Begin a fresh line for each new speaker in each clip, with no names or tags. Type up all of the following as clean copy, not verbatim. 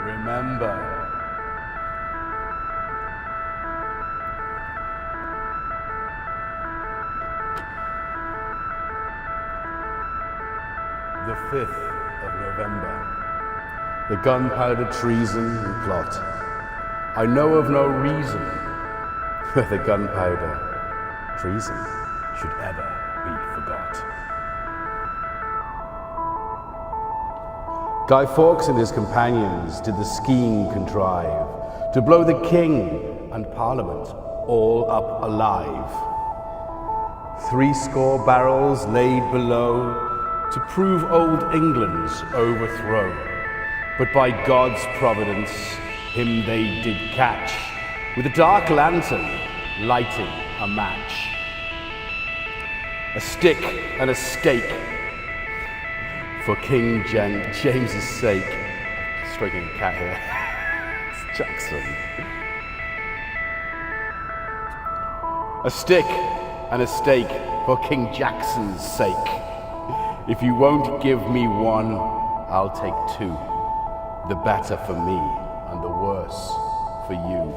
Remember. The 5th of November. The gunpowder treason and plot. I know of no reason where the gunpowder treason should ever be forgot. Guy Fawkes and his companions did the scheme contrive to blow the king and parliament all up alive. 70 barrels laid below to prove old England's overthrow. But by God's providence, him they did catch, with a dark lantern lighting a match. A stick and a stake for King James's sake. Stroking a cat here. It's Jackson. A stick and a stake for King Jackson's sake. If you won't give me one, I'll take 2. The better for me and the worse for you.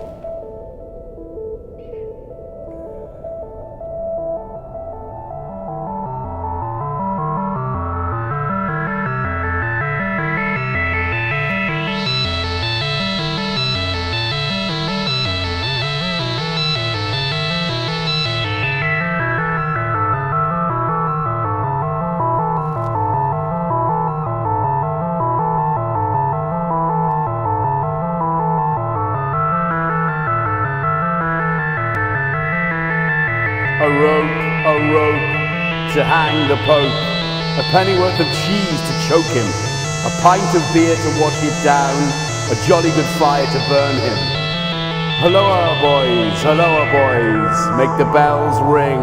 A rope to hang the Pope, a pennyworth of cheese to choke him, a pint of beer to wash it down, a jolly good fire to burn him. Halloa boys, make the bells ring.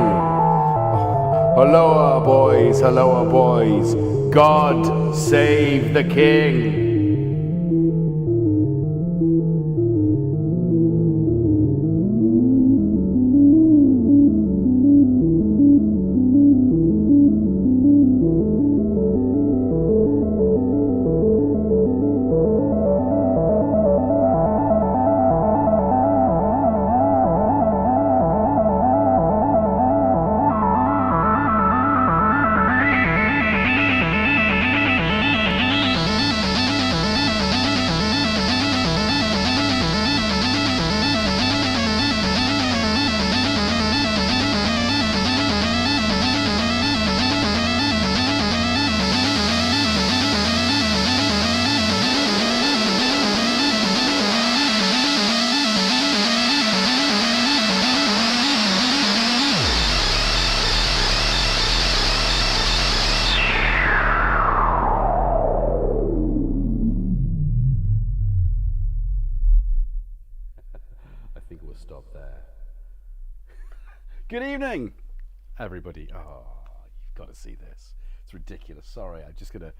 Halloa boys, God save the King. Good evening, everybody. Oh, you've got to see this. It's ridiculous. Sorry, I'm just going to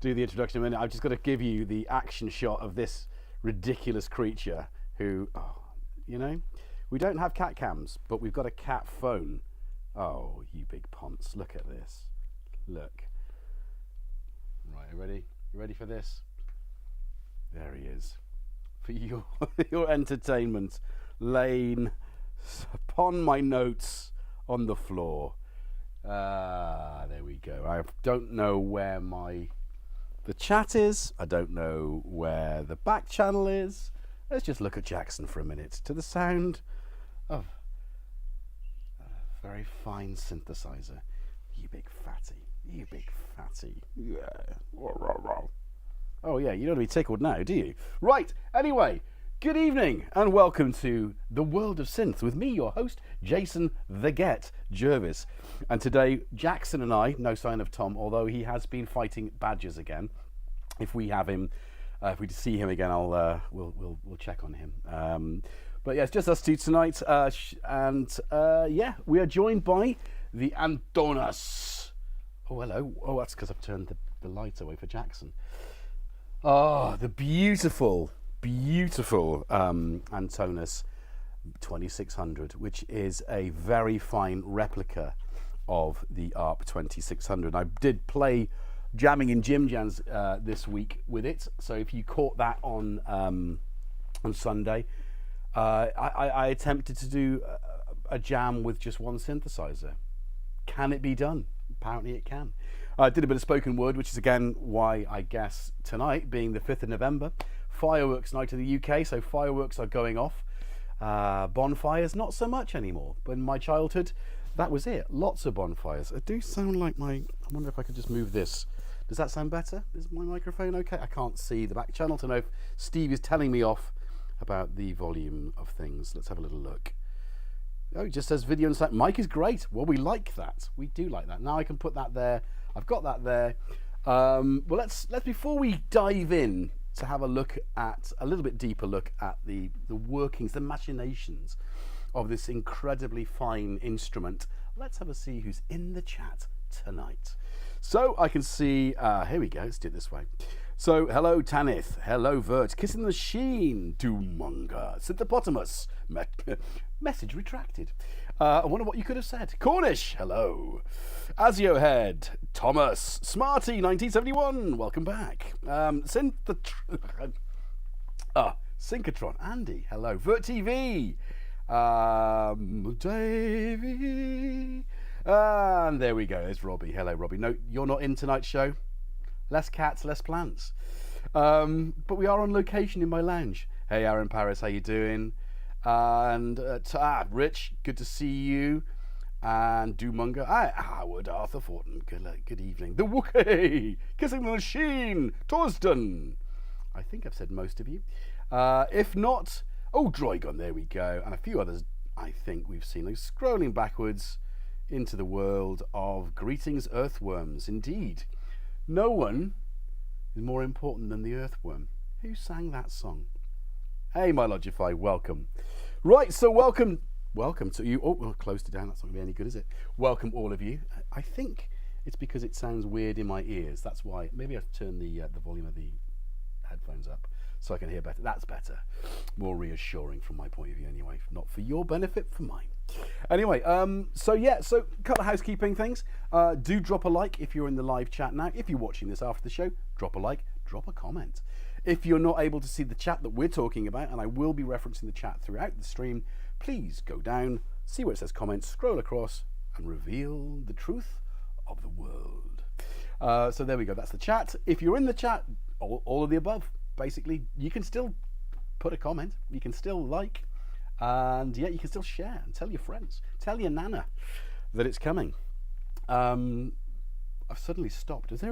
do the introduction in a minute. I've just got to give you the action shot of this ridiculous creature who, you know, we don't have cat cams, but we've got a cat phone. Oh, you big ponce. Look at this. Look. Right, you ready? You ready for this? There he is. For your entertainment, laying upon my notes on the floor. There we go. I don't know where the chat is. I don't know where the back channel is. Let's just look at Jackson for a minute to the sound of a very fine synthesizer. You big fatty. You big fatty. Yeah. Oh yeah, you don't want to be tickled now, do you? Right, anyway. Good evening and welcome to the World of Synth with me, your host, Jason the GetJervis. And today, Jackson and I, no sign of Tom, although he has been fighting badgers again. If we have him, if we see him again, we'll check on him. But yeah, it's just us two tonight, yeah, we are joined by the Antonus. Oh hello. Oh, that's because I've turned the light away for Jackson. Oh, the beautiful Antonus 2600, which is a very fine replica of the ARP 2600. I did play jamming in Jim Jams this week with it. So if you caught that on Sunday, I attempted to do a jam with just one synthesizer. Can it be done? Apparently it can. I did a bit of spoken word, which is again why I guess tonight, being the 5th of November, fireworks night in the UK, so fireworks are going off. Bonfires, not so much anymore. But in my childhood, that was it. Lots of bonfires. It do sound like I wonder if I could just move this. Does that sound better? Is my microphone okay? I can't see the back channel to know if Steve is telling me off about the volume of things. Let's have a little look. Oh, it just says video and sound. Mic is great. Well, we like that. We do like that. Now I can put that there. I've got that there. Well, let's before we dive in to have a look at a little bit deeper look at the workings, the machinations of this incredibly fine instrument. Let's have a see who's in the chat tonight. So I can see. Here we go. Let's do it this way. So, hello Tanith, hello Vert, Kissing the Sheen, Doomonger, Synthepotamus, message retracted. I wonder what you could have said. Cornish, hello. Azio Head, Thomas, Smarty 1971, welcome back. Synchrotron, Andy, hello. Vert TV, Davey, and there we go, there's Robbie. Hello Robbie. No, you're not in tonight's show. Less cats, less plants. But we are on location in my lounge. Hey, Aaron Paris, how you doing? And Rich, good to see you. And Doomonger. Howard Arthur Fortin, good evening. The Wookie, Kissing the Machine, Torsden. I think I've said most of you. If not, Droigon, there we go. And a few others I think we've seen. Like, scrolling backwards into the world of Greetings Earthworms, indeed. No one is more important than the earthworm. Who sang that song? Hey, my Logify, welcome. Right, so welcome to you. Oh, well, closed it down. That's not going to be any good, is it? Welcome, all of you. I think it's because it sounds weird in my ears. That's why. Maybe I've turned the volume of the headphones up so I can hear better. That's better. More reassuring from my point of view, anyway. Not for your benefit, for mine. Anyway, so a couple of housekeeping things. Do drop a like if you're in the live chat now. If you're watching this after the show, drop a like, drop a comment. If you're not able to see the chat that we're talking about, and I will be referencing the chat throughout the stream, please go down, see where it says comments, scroll across, and reveal the truth of the world. So there we go, that's the chat. If you're in the chat, all of the above, basically, you can still put a comment, you can still like, and yeah, you can still share and tell your friends, tell your nana that it's coming. I've suddenly stopped. Is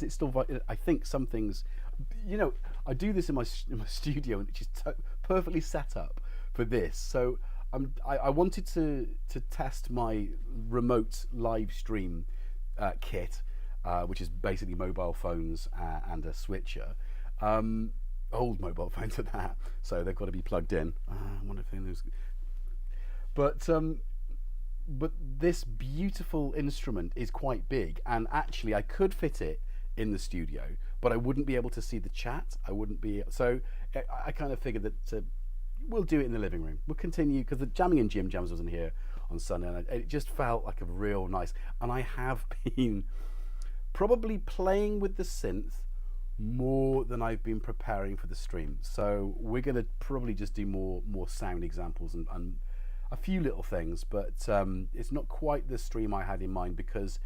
it still? I think some things, I do this in my studio, which is perfectly set up for this. So I wanted to test my remote live stream kit, which is basically mobile phones and a switcher. Old mobile phones at that, so they've got to be plugged in. I wonder if there's... But this beautiful instrument is quite big, and actually I could fit it in the studio, but I wouldn't be able to see the chat. I wouldn't be... So I kind of figured that we'll do it in the living room. We'll continue, because the Jamming in Jim Jams wasn't here on Sunday, and it just felt like a real nice... And I have been probably playing with the synth more than I've been preparing for the stream, so we're going to probably just do more sound examples and a few little things, but it's not quite the stream I had in mind, because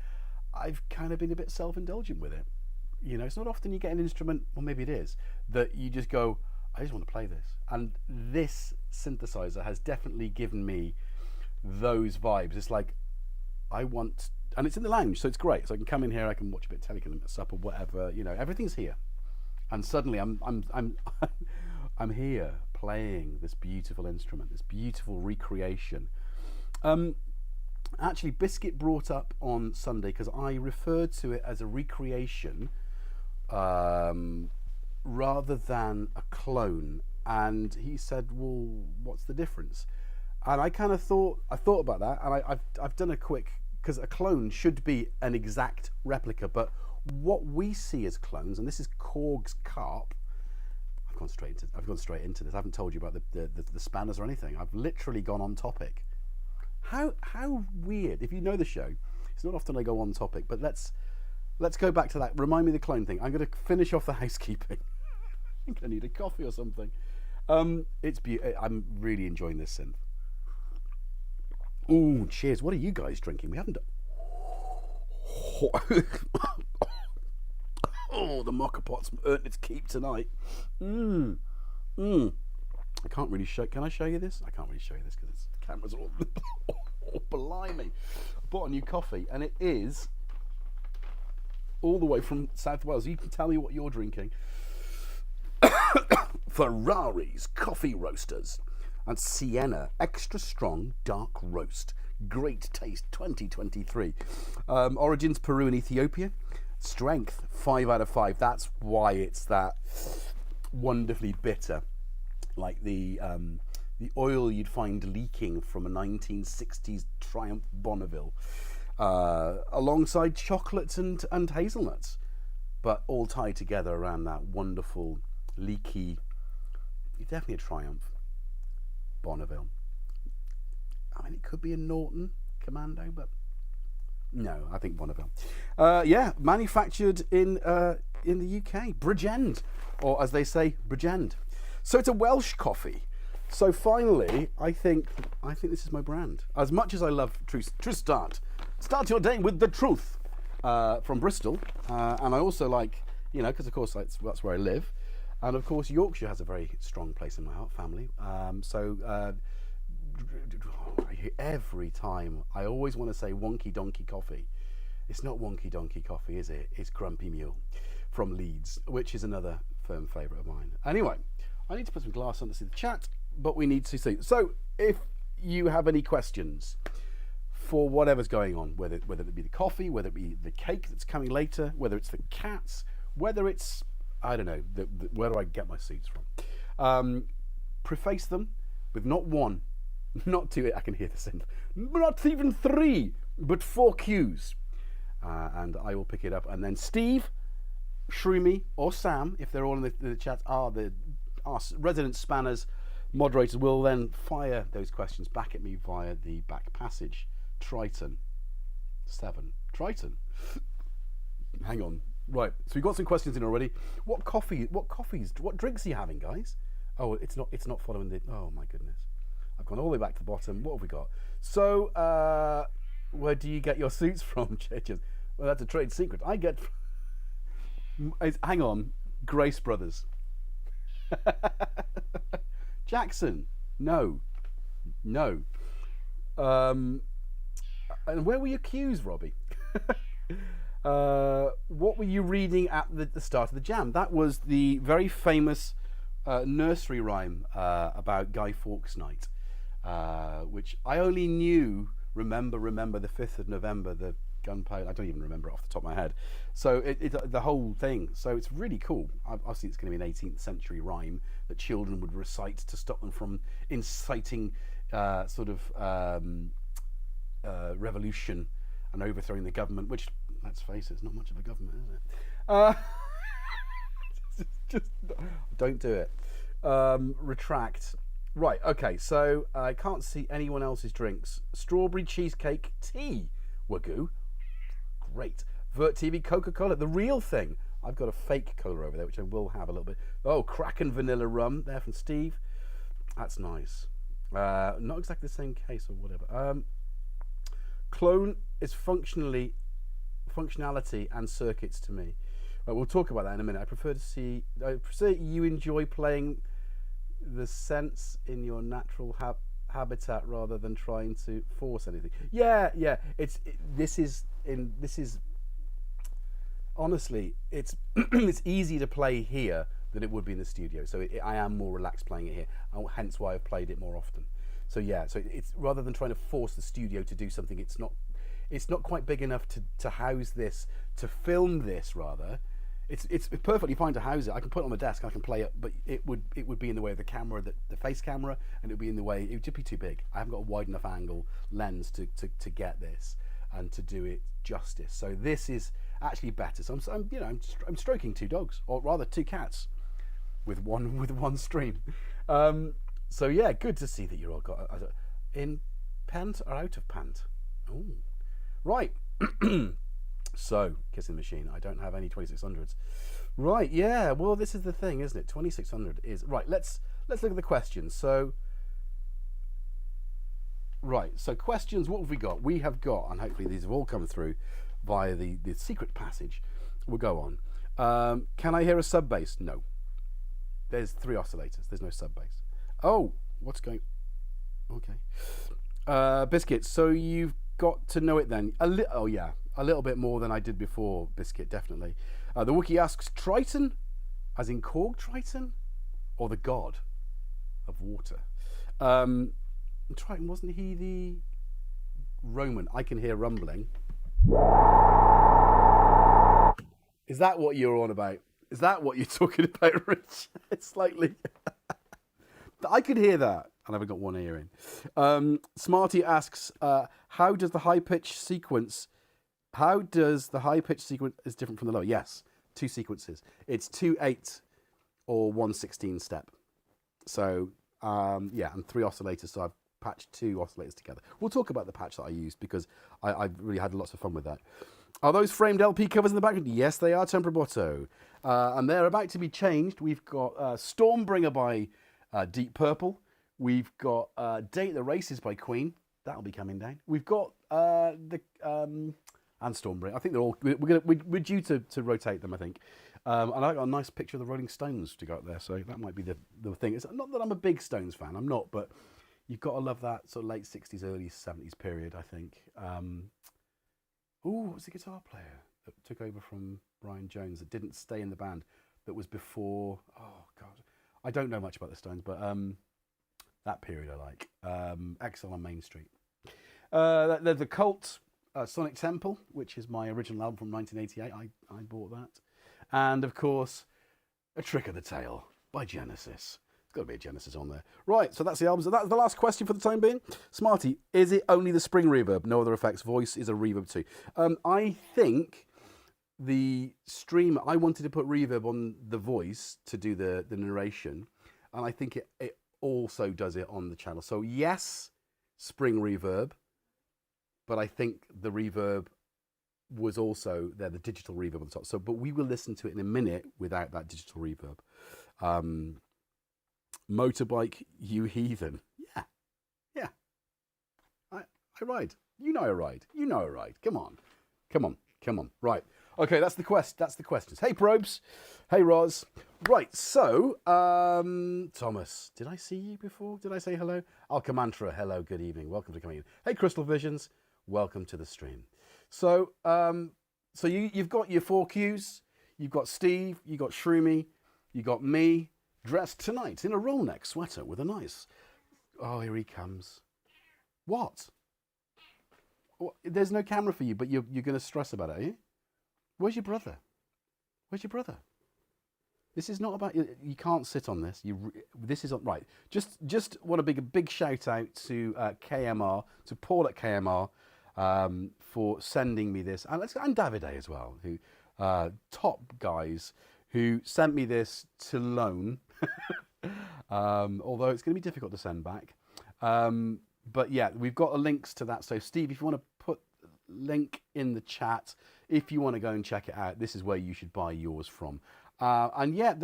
I've kind of been a bit self-indulgent with it. It's not often you get an instrument, or maybe it is, that you just go, I just want to play this, and this synthesizer has definitely given me those vibes. It's like, I want... And it's in the lounge, so it's great. So I can come in here, I can watch a bit of telly, can sup or whatever. Everything's here, and suddenly I'm here playing this beautiful instrument, this beautiful recreation. Actually, Biscuit brought up on Sunday, because I referred to it as a recreation rather than a clone, and he said, "Well, what's the difference?" And I kind of thought about that, and I've done a quick. Because a clone should be an exact replica, but what we see as clones, and this is Korg's Carp. I've gone straight into this. I haven't told you about the spanners or anything. I've literally gone on topic. How weird! If you know the show, it's not often I go on topic, but let's let's go back to that. Remind me of the clone thing. I'm going to finish off the housekeeping. I think I need a coffee or something. It's beautiful. I'm really enjoying this synth. Ooh, cheers. What are you guys drinking? We haven't. Oh, the mocha pot's earned its keep tonight. I can't really show. Can I show you this? I can't really show you this because the camera's all. Oh, blimey! I bought a new coffee, and it is all the way from South Wales. You can tell me what you're drinking. Ferrari's Coffee Roasters and Sienna Extra Strong Dark Roast. Great taste 2023. Origins Peru and Ethiopia. Strength 5 out of 5. That's why it's that wonderfully bitter, like the oil you'd find leaking from a 1960s Triumph Bonneville, alongside chocolates and hazelnuts, but all tied together around that wonderful leaky. Definitely a Triumph Bonneville. I mean, it could be a Norton Commando, but no, I think Bonneville. Yeah, manufactured in the UK, Bridgend, or as they say, Bridgend. So it's a Welsh coffee. So finally, I think this is my brand. As much as I love True Start your day with the truth from Bristol, and I also like, because of course that's where I live. And of course, Yorkshire has a very strong place in my heart, family. Every time I always want to say Wonky Donkey Coffee. It's not Wonky Donkey Coffee, is it? It's Grumpy Mule from Leeds, which is another firm favourite of mine. Anyway, I need to put some glass on to see the chat, but we need to see. So if you have any questions for whatever's going on, whether it be the coffee, whether it be the cake that's coming later, whether it's the cats, whether it's, I don't know, where do I get my seeds from? Preface them with not one, not two, I can hear the synth, not even 3, but 4 cues. And I will pick it up. And then Steve, Shroomy, or Sam, if they're all in the chat, our resident spanners, moderators, will then fire those questions back at me via the back passage. Triton 7. Triton. Hang on. Right, so we've got some questions in already. What drinks are you having, guys? Oh, it's not following the. Oh my goodness, I've gone all the way back to the bottom. What have we got? So, where do you get your suits from, Churches? Well, that's a trade secret. I get. Hang on, Grace Brothers. Jackson, no. And where were your cues, Robbie? What were you reading at the start of the jam? That was the very famous nursery rhyme about Guy Fawkes Night, which I only knew. Remember the 5th of November, the gunpowder. I don't even remember it off the top of my head. So the whole thing. So it's really cool. Obviously, it's going to be an 18th century rhyme that children would recite to stop them from inciting revolution and overthrowing the government, which, let's face it, it's not much of a government, is it? Just don't do it. Retract. Right, okay, so I can't see anyone else's drinks. Strawberry cheesecake tea. Wagyu. Great. Vert TV Coca-Cola, the real thing. I've got a fake cola over there, which I will have a little bit. Oh, Kraken vanilla rum there from Steve. That's nice. Not exactly the same case or whatever. Clone is functionality and circuits to me. We'll talk about that in a minute. I prefer you enjoy playing the sense in your natural habitat rather than trying to force anything. Yeah. This is honestly, it's it's easy to play here than it would be in the studio. So I am more relaxed playing it here, hence why I've played it more often. So yeah, so it's rather than trying to force the studio to do something, it's not quite big enough to house this, to film this rather. It's perfectly fine to house it. I can put it on the desk, I can play it, but it would be in the way of the camera, the face camera, and it would be in the way. It would just be too big. I haven't got a wide enough angle lens to get this and to do it justice. So this is actually better. So I'm stroking 2 dogs, or rather 2 cats, with one stream. So yeah, good to see that you're all got in pant or out of pant. Oh, right. So, kissing machine, I don't have any 2600s. Right, yeah, well, this is the thing, isn't it? 2600 is... Right, let's look at the questions. So, right, so questions, what have we got? We have got, and hopefully these have all come through via the secret passage. We'll go on. Can I hear a sub bass? No. There's 3 oscillators. There's no sub bass. Oh, what's going... Okay. Biscuit, so you've got to know it then. Oh, yeah. A little bit more than I did before, Biscuit, definitely. The Wookiee asks, Triton, as in Korg Triton, or the god of water? Triton, wasn't he the Roman? I can hear rumbling. Is that what you're on about? Is that what you're talking about, Rich? It's slightly... I could hear that. And I've got one ear in. Smarty asks, how does the high-pitch sequence... How does the high-pitch sequence is different from the low? Yes, 2 sequences. It's 2/8 or 1/16 step. So, yeah, and 3 oscillators. So I've patched 2 oscillators together. We'll talk about the patch that I used because I've really had lots of fun with that. Are those framed LP covers in the background? Yes, they are, Temperoboto. And they're about to be changed. We've got Stormbringer by Deep Purple. We've got Date the Races by Queen. That'll be coming down. We've got and Stormbringer. I think they're all... We're due to rotate them, I think. And I got a nice picture of the Rolling Stones to go up there, so that might be the thing. It's not that I'm a big Stones fan. I'm not, but you've got to love that sort of late 60s, early 70s period, I think. What was the guitar player that took over from Brian Jones that didn't stay in the band, that was before... Oh, God. I don't know much about the Stones, but that period I like. Exile on Main Street. The Cult... Sonic Temple, which is my original album from 1988. I bought that. And, of course, A Trick of the Tail by Genesis. There's got to be a Genesis on there. Right, so that's the album. So that's the last question for the time being. Smarty, is it only the spring reverb? No other effects. Voice is a reverb too. I think the stream, I wanted to put reverb on the voice to do the narration. And I think it also does it on the channel. So, yes, spring reverb. But I think the reverb was also there, the digital reverb on the top. So, but we will listen to it in a minute without that digital reverb. Motorbike, you heathen. Yeah. I ride. You know I ride. You know I ride. Come on. Right. Okay, that's the questions. Hey, Probes. Hey, Roz. Right, so, Thomas, did I see you before? Did I say hello? Alcamantra, hello, good evening. Welcome to coming in. Hey, Crystal Visions. Welcome to the stream. So, you've got your 4 Qs. You've got Steve. You've got Shroomy. You got me dressed tonight in a roll neck sweater with a nice... Oh, here he comes. What? There's no camera for you, but you're going to stress about it, are you? Where's your brother? Where's your brother? This is not about... You can't sit on this. This is... Right. Just want to big shout out to KMR, to Paul at KMR, for sending me this. And Davide as well, who top guys who sent me this to loan. Although it's going to be difficult to send back. But yeah, we've got links to that. So Steve, if you want to put link in the chat, if you want to go and check it out, this is where you should buy yours from. And yeah,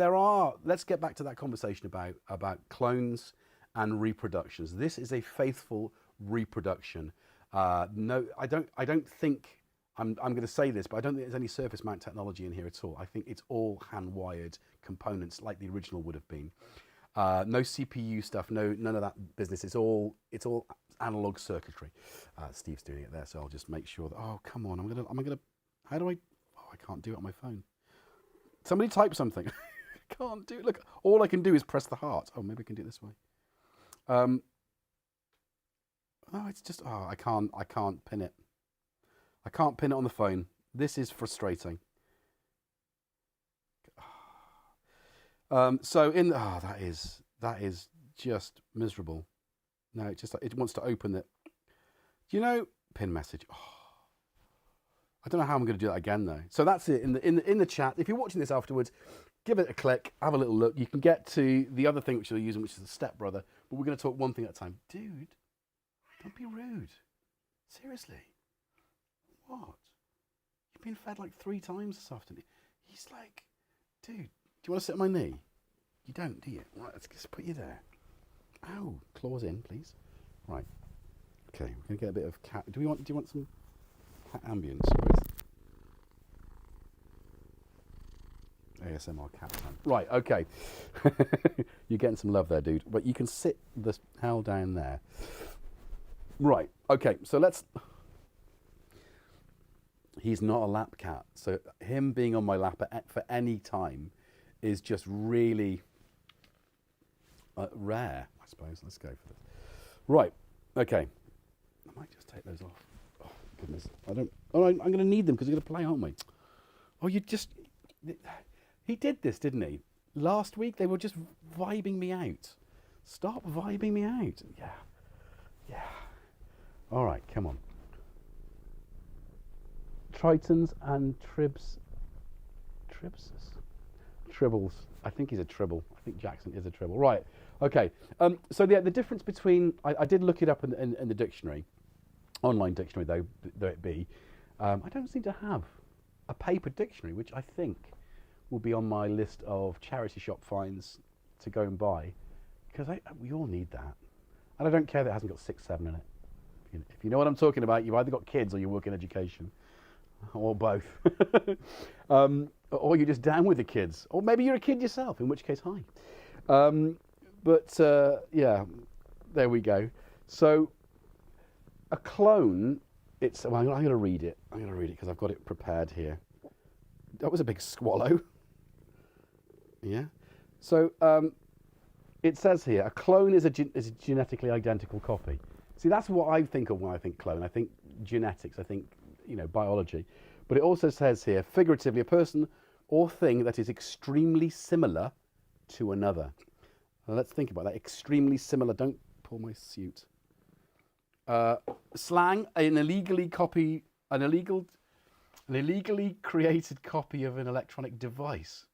let's get back to that conversation about clones and reproductions. This is a faithful reproduction. No, I don't think, I'm going to say this, but I don't think there's any surface mount technology in here at all. I think it's all hand-wired components like the original would have been. No CPU stuff, none of that business. It's all analog circuitry. Steve's doing it there, so I'll just make sure that, oh, come on, how do I, I can't do it on my phone. Somebody type something. Can't do it. Look, all I can do is press the heart. Oh, maybe I can do it this way. It's just, I can't pin it. I can't pin it on the phone. This is frustrating. That is just miserable. No, it wants to open it. Do you know, pin message. I don't know how I'm going to do that again though. So that's it in the chat. If you're watching this afterwards, give it a click, have a little look. You can get to the other thing which you're using, which is the stepbrother. But we're going to talk one thing at a time. Dude, don't be rude. Seriously. What? I've been fed like 3 times this afternoon. He's like, dude, do you want to sit on my knee? You don't, do you? Right, let's just put you there. Ow, claws in, please. Right. Okay, we're gonna get a bit of cat. Do you want some cat ambience? ASMR cat time. Right, okay. You're getting some love there, dude. But you can sit the hell down there. Right, okay, so let's... He's not a lap cat, so him being on my lap for any time is just really rare, I suppose. Let's go for this. Right, okay. I might just take those off. Oh, goodness. I don't... Oh, I'm going to need them because we're going to play, aren't we? Oh, you just... He did this, didn't he? Last week, they were just vibing me out. Stop vibing me out. Yeah. Yeah. All right, come on. Tritons and tribs. Tribbles. I think he's a tribble. I think Jackson is a tribble. Right. Okay. So the difference between... I did look it up in the dictionary. Online dictionary, though it be. I don't seem to have a paper dictionary, which I think will be on my list of charity shop finds to go and buy, because we all need that. And I don't care that it hasn't got 6, 7 in it. If you know what I'm talking about, you've either got kids or you work in education, or both. Or you're just down with the kids, or maybe you're a kid yourself, in which case, hi. Yeah, there we go. So a clone, well, I'm going to read it. I'm going to read it because I've got it prepared here. That was a big swallow. Yeah. So it says here, a clone is a genetically identical copy. See, that's what I think of when I think clone. I think genetics. I think, biology. But it also says here, figuratively, a person or thing that is extremely similar to another. Now, let's think about that. Extremely similar. Don't pull my suit. Slang, an illegally created copy of an electronic device.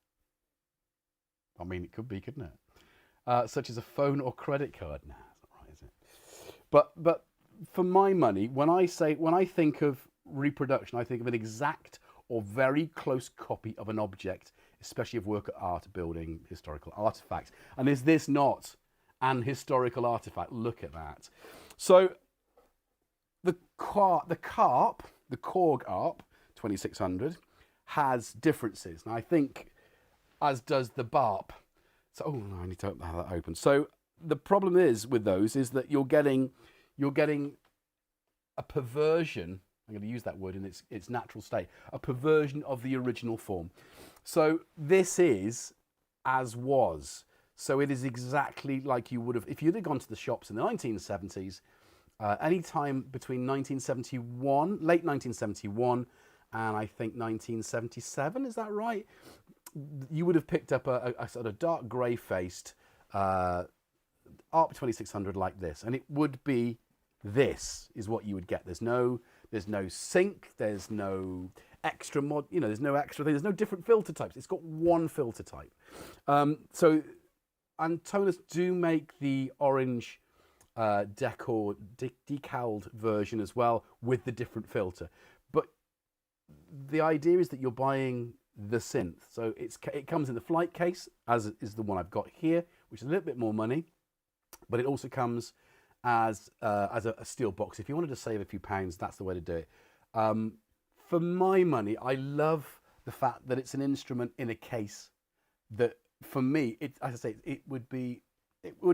I mean, it could be, couldn't it? Such as a phone or credit card. Nah, that's not right, is it? But for my money, when I think of reproduction, I think of an exact or very close copy of an object, especially of work of art, building, historical artifacts. And is this not an historical artifact? Look at that. So the Korg ARP 2600 has differences. And I think as does the BARP. So, oh no, I need to have that open. So the problem is with those is that you're getting a perversion. I'm going to use that word in its natural state. A perversion of the original form. So this is as was. So it is exactly like you would have, if you'd have gone to the shops in the 1970s, any time between 1971, late 1971, and I think 1977, is that right? You would have picked up a sort of dark grey-faced ARP 2600 like this, and it would be this is what you would get. There's no sync, there's no extra mod, there's no extra thing, there's no different filter types. It's got one filter type. So Antonus do make the orange decaled version as well with the different filter. But the idea is that you're buying the synth. So it comes in the flight case, as is the one I've got here, which is a little bit more money. But it also comes as a steel box. If you wanted to save a few pounds, that's the way to do it. For my money, I love the fact that it's an instrument in a case that, for me, as I say, it would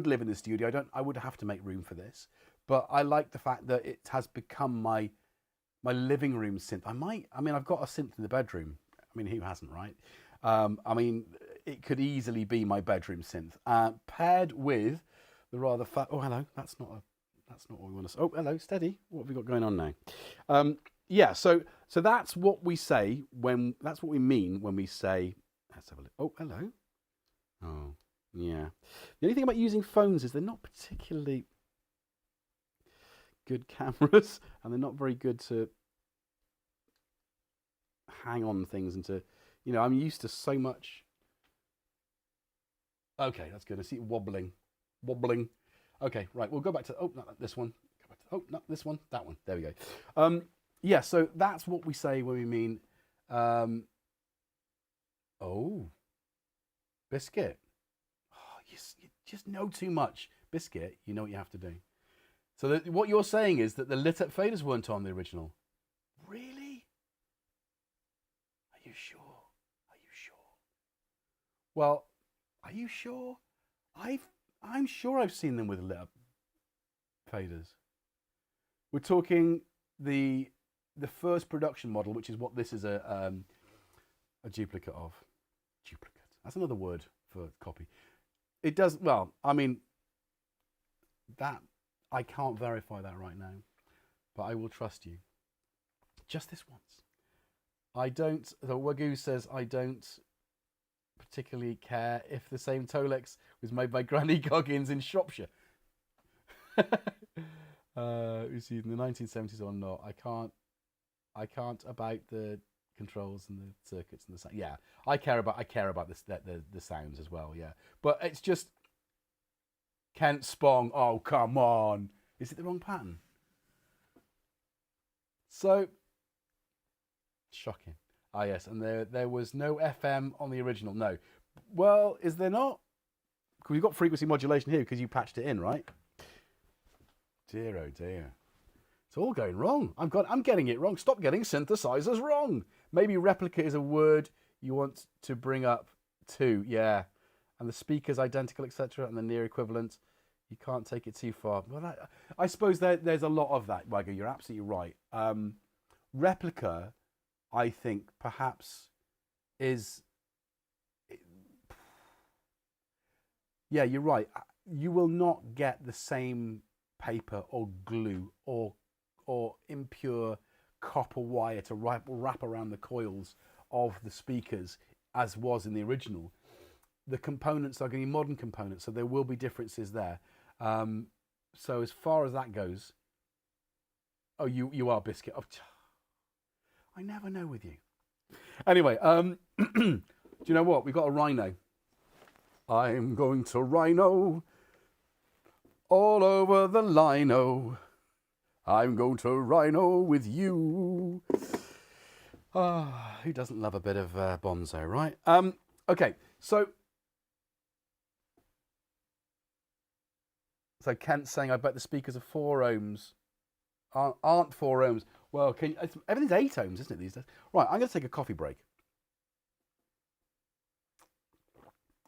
live in the studio. I would have to make room for this, but I like the fact that it has become my living room synth. I've got a synth in the bedroom. I mean, who hasn't, right? It could easily be my bedroom synth, paired with the rather fat. Oh, hello. That's not what we want to say. Oh, hello. Steady. What have we got going on now? Yeah. So that's what we say that's what we mean when we say. Let's have a look. Oh, hello. Oh, yeah. The only thing about using phones is they're not particularly good cameras, and they're not very good to hang on things and to, I'm used to so much. Okay, that's good. I see it wobbling. Okay, right. We'll go back to, not this one. Go back to, not this one, that one. There we go. Yeah, so that's what we say when we mean Oh, Biscuit. Oh, you just know too much. Biscuit, you know what you have to do. So what you're saying is that the lit up faders weren't on the original. Really? Are you sure? Are you sure? Well, are you sure? I'm sure I've seen them with lit up faders. We're talking the first production model, which is what this is a duplicate of. Duplicate. That's another word for copy. It does, well, I mean, that, I can't verify that right now, but I will trust you. Just this once. I don't, the Wagyu says, I don't particularly care if the same Tolex was made by Granny Goggins in Shropshire. You see, in the 1970s or not, I can't about the controls and the circuits and the sound. Yeah, I care about this, the sounds as well. Yeah, but it's just Kent Spong. Oh, come on! Is it the wrong pattern? So shocking. Ah, yes, and there was no FM on the original. No. Well, is there not? Because we've got frequency modulation here because you patched it in, right? Dear, oh dear. It's all going wrong. I'm getting it wrong. Stop getting synthesizers wrong. Maybe replica is a word you want to bring up too. Yeah. And the speaker's identical, etc. And the near equivalent. You can't take it too far. Well, I suppose there's a lot of that, Wagyu. You're absolutely right. Replica, I think, perhaps is... Yeah, you're right. You will not get the same paper or glue or impure copper wire to wrap around the coils of the speakers as was in the original. The components are going to be modern components, so there will be differences there. So as far as that goes, oh, you are Biscuit. Oh, I never know with you. Anyway, do you know what? We've got a rhino. I'm going to rhino all over the lino. I'm going to rhino with you. Ah, who doesn't love a bit of bonzo, right? Okay, so Kent's saying, I bet the speakers are 4 ohms. Aren't 4 ohms. Well, everything's 8 ohms, isn't it, these days? Right, I'm going to take a coffee break.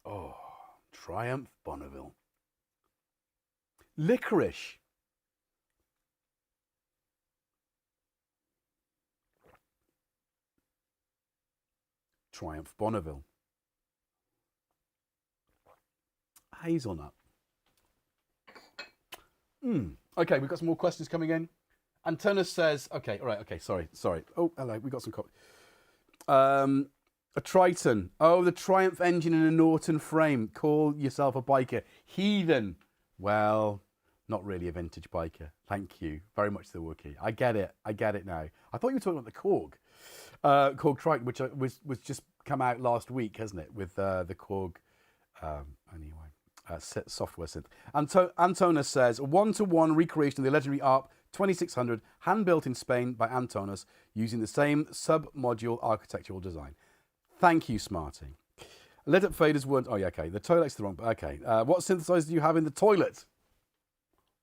Oh, Triumph Bonneville. Licorice. Triumph Bonneville. Hazelnut. Okay, we've got some more questions coming in. Antonus says, okay, all right, okay, sorry. Oh, hello, we got some a Triton. Oh, the Triumph engine and a Norton frame. Call yourself a biker. Heathen. Well, not really a vintage biker. Thank you very much to the Wookiee. I get it now. I thought you were talking about the Korg. Korg Triton, which was just come out last week, hasn't it? With the Korg, software synth. Antonus says, 1-to-1 recreation of the Legendary Arp 2600, hand-built in Spain by Antonus, using the same sub-module architectural design. Thank you, Smarty. Lit up faders weren't... Oh, yeah, okay. The toilet's the wrong... Okay. What synthesizer do you have in the toilet?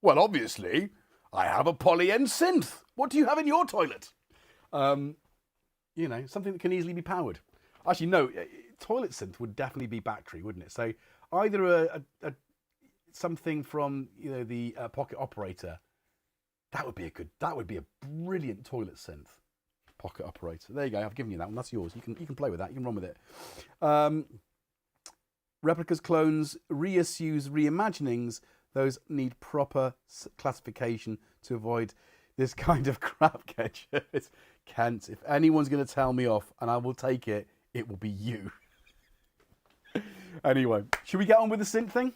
Well, obviously, I have a poly-end synth. What do you have in your toilet? You know, something that can easily be powered. Actually, no. Toilet synth would definitely be battery, wouldn't it? So either something from, you know, the pocket operator. That would be a brilliant toilet synth. Pocket operator. There you go. I've given you that one. That's yours. You can play with that. You can run with it. Replicas, clones, reissues, reimaginings. Those need proper classification to avoid this kind of crap, GetJervis. Kent, if anyone's going to tell me off, and I will take it, it will be you. Anyway, should we get on with the synth thing?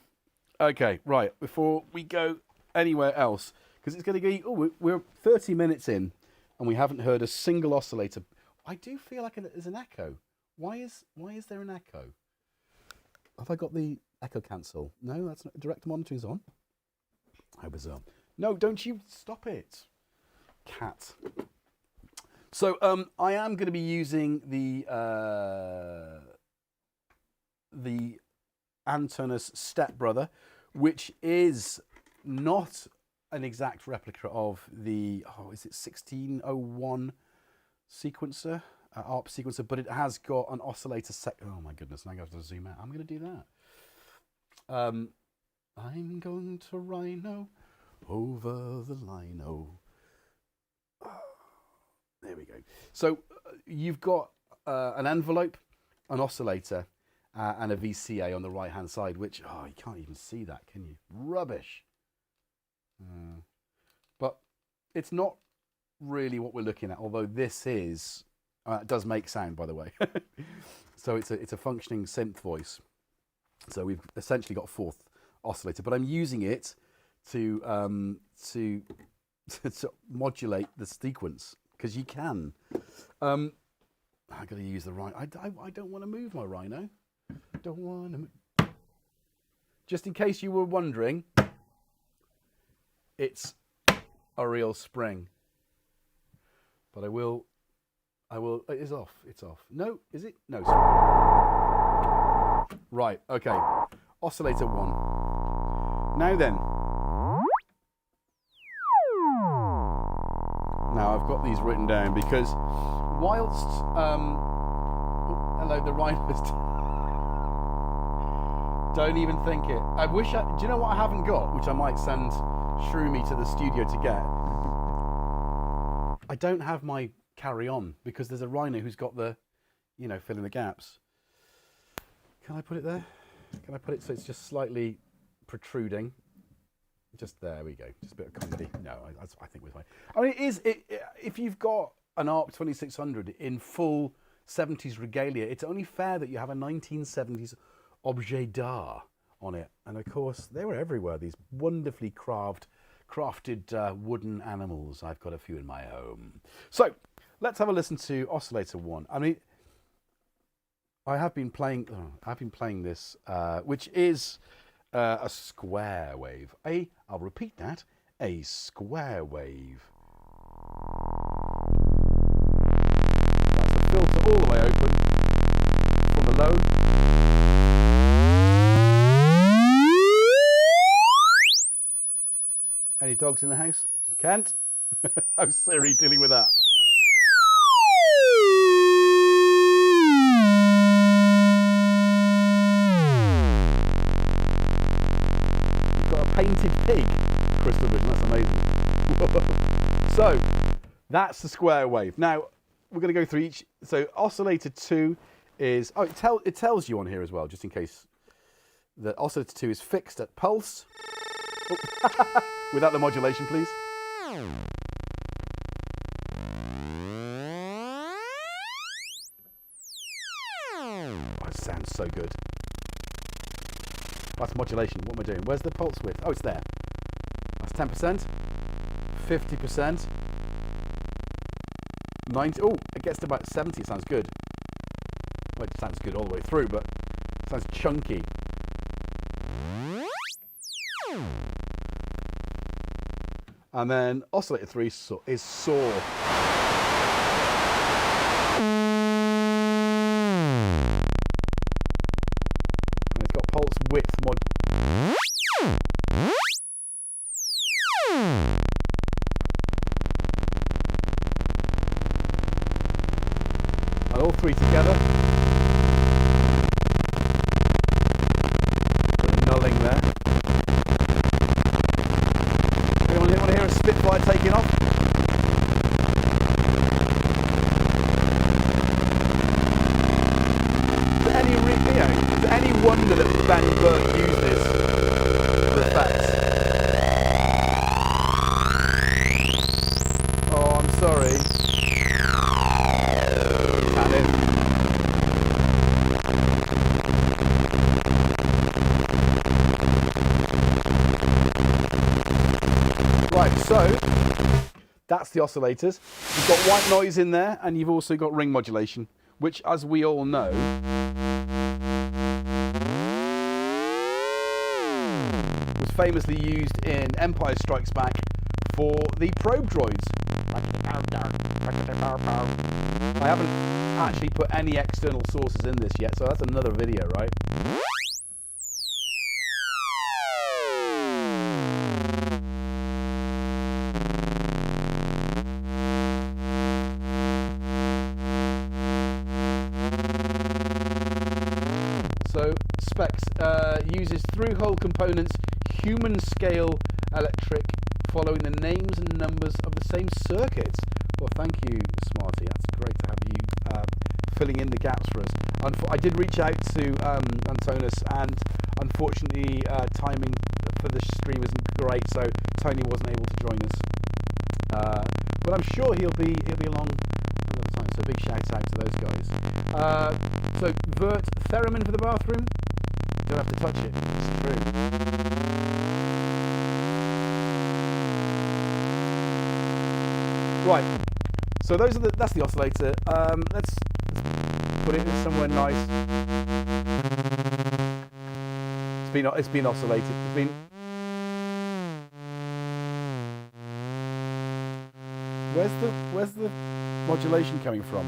Okay, right. Before we go anywhere else, because it's going to be... Oh, we're 30 minutes in, and we haven't heard a single oscillator. I do feel like there's an echo. Why is there an echo? Have I got the echo cancel? No, that's not. Direct monitoring's on. How bizarre. No, don't you stop it. Cat. So I am going to be using the Antonus stepbrother, which is not an exact replica of the, is it 1601 sequencer, ARP sequencer, but it has got an oscillator oh my goodness, now I have to zoom out. I'm going to do that. I'm going to rhino over the lino. There we go. So you've got an envelope, an oscillator, and a VCA on the right-hand side, which, you can't even see that, can you? Rubbish. But it's not really what we're looking at, although this is, it does make sound, by the way. So it's a functioning synth voice. So we've essentially got a fourth oscillator, but I'm using it to modulate the sequence, because you can. I've got to use the rhino. I don't want to move my rhino. Don't want to move. Just in case you were wondering, it's a real spring. But I will, it is off, it's off. No, is it? No. Right, okay. Oscillator 1. Now then. Now I've got these written down because whilst, hello, the rhinos. Don't even think it. I wish do you know what I haven't got, which I might send Shroomy to the studio to get? I don't have my carry-on because there's a rhino who's got the, filling the gaps. Can I put it there? Can I put it so it's just slightly protruding? Just there we go. Just a bit of comedy. No, I think we're fine. I mean, if you've got an ARP 2600 in full 70s regalia, it's only fair that you have a 1970s objet d'art on it. And of course, they were everywhere, these wonderfully crafted wooden animals. I've got a few in my home. So let's have a listen to oscillator 1. I mean, I've been playing this, which is a square wave. I'll repeat that, a square wave. That's the filter all the way open from the low. Any dogs in the house? Kent? How's Siri dealing with that? You've got a painted pig, Crystal Vision. That's amazing. So, that's the square wave. Now, we're going to go through each. So, oscillator 2 is... it tells you on here as well, just in case. The oscillator 2 is fixed at pulse. Without the modulation, please. Oh, it sounds so good. That's modulation. What am I doing? Where's the pulse width? Oh, it's there. That's 10%, 50%, 90. Oh, it gets to about 70. It sounds good. Well, it sounds good all the way through, but it sounds chunky. And then oscillator 3 is saw. And it's got pulse width mod. And all three together. Put nulling there. Want to hear a Spitfire taking off? Is there any wonder that Ben Burke used this for effects? Oh, I'm sorry. Can it? Right, so that's the oscillators. You've got white noise in there, and you've also got ring modulation, which, as we all know, was famously used in Empire Strikes Back for the probe droids. I haven't actually put any external sources in this yet, so that's another video, right? So specs uses through-hole components, human scale electric, following the names and numbers of the same circuits. Well, thank you, Smarty. That's great to have you filling in the gaps for us. I did reach out to Antonus, and unfortunately, timing for the stream isn't great, so Tony wasn't able to join us. But I'm sure he'll be along another time. So big shout out to those guys. So Vert theremin for the bathroom. Don't have to touch it. It's true. Right. So that's the oscillator. Let's put it in somewhere nice. It's been oscillated. It's been. Where's the modulation coming from?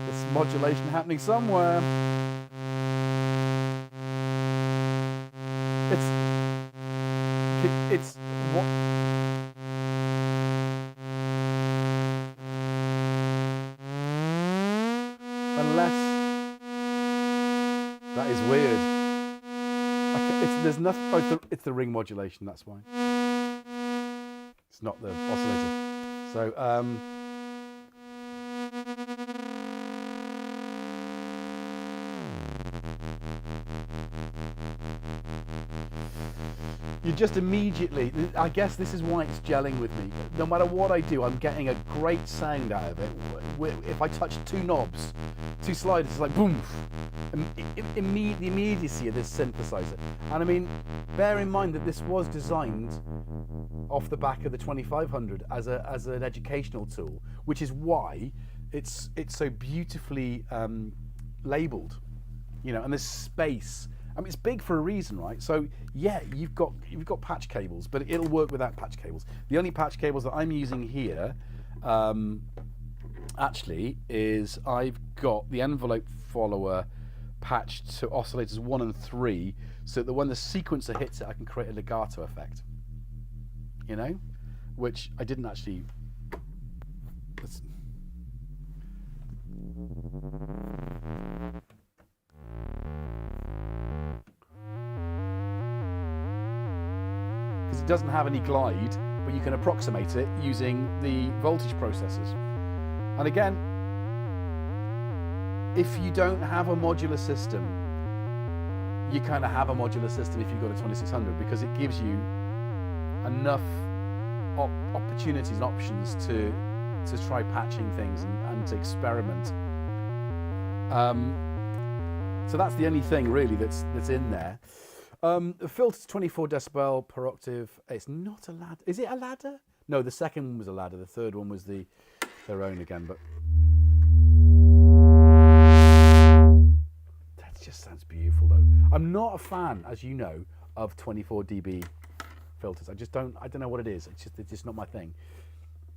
There's modulation happening somewhere. It's what? Unless that is weird. There's nothing. Oh, it's the ring modulation. That's why. It's not the oscillator. So you just immediately, I guess this is why it's gelling with me. No matter what I do, I'm getting a great sound out of it. If I touch two knobs, two sliders, it's like boom. The immediacy of this synthesizer. And I mean, bear in mind that this was designed off the back of the 2500 as an educational tool, which is why it's so beautifully labeled, you know. And there's space. I mean, it's big for a reason, right? So yeah, you've got patch cables, but it'll work without patch cables. The only patch cables that I'm using here, actually, is I've got the envelope follower patched to oscillators 1 and 3, so that when the sequencer hits it, I can create a legato effect. You know, which I didn't actually. Because it doesn't have any glide, but you can approximate it using the voltage processors. And again, if you don't have a modular system, you kind of have a modular system if you've got a 2600, because it gives you enough opportunities and options to try patching things and to experiment. So that's the only thing really that's in there. The filter's 24 decibel per octave. It's not a ladder. Is it a ladder? No, the second one was a ladder. The third one was their own again. But that just sounds beautiful, though. I'm not a fan, as you know, of 24 dB filters. I don't know what it is. It's just not my thing.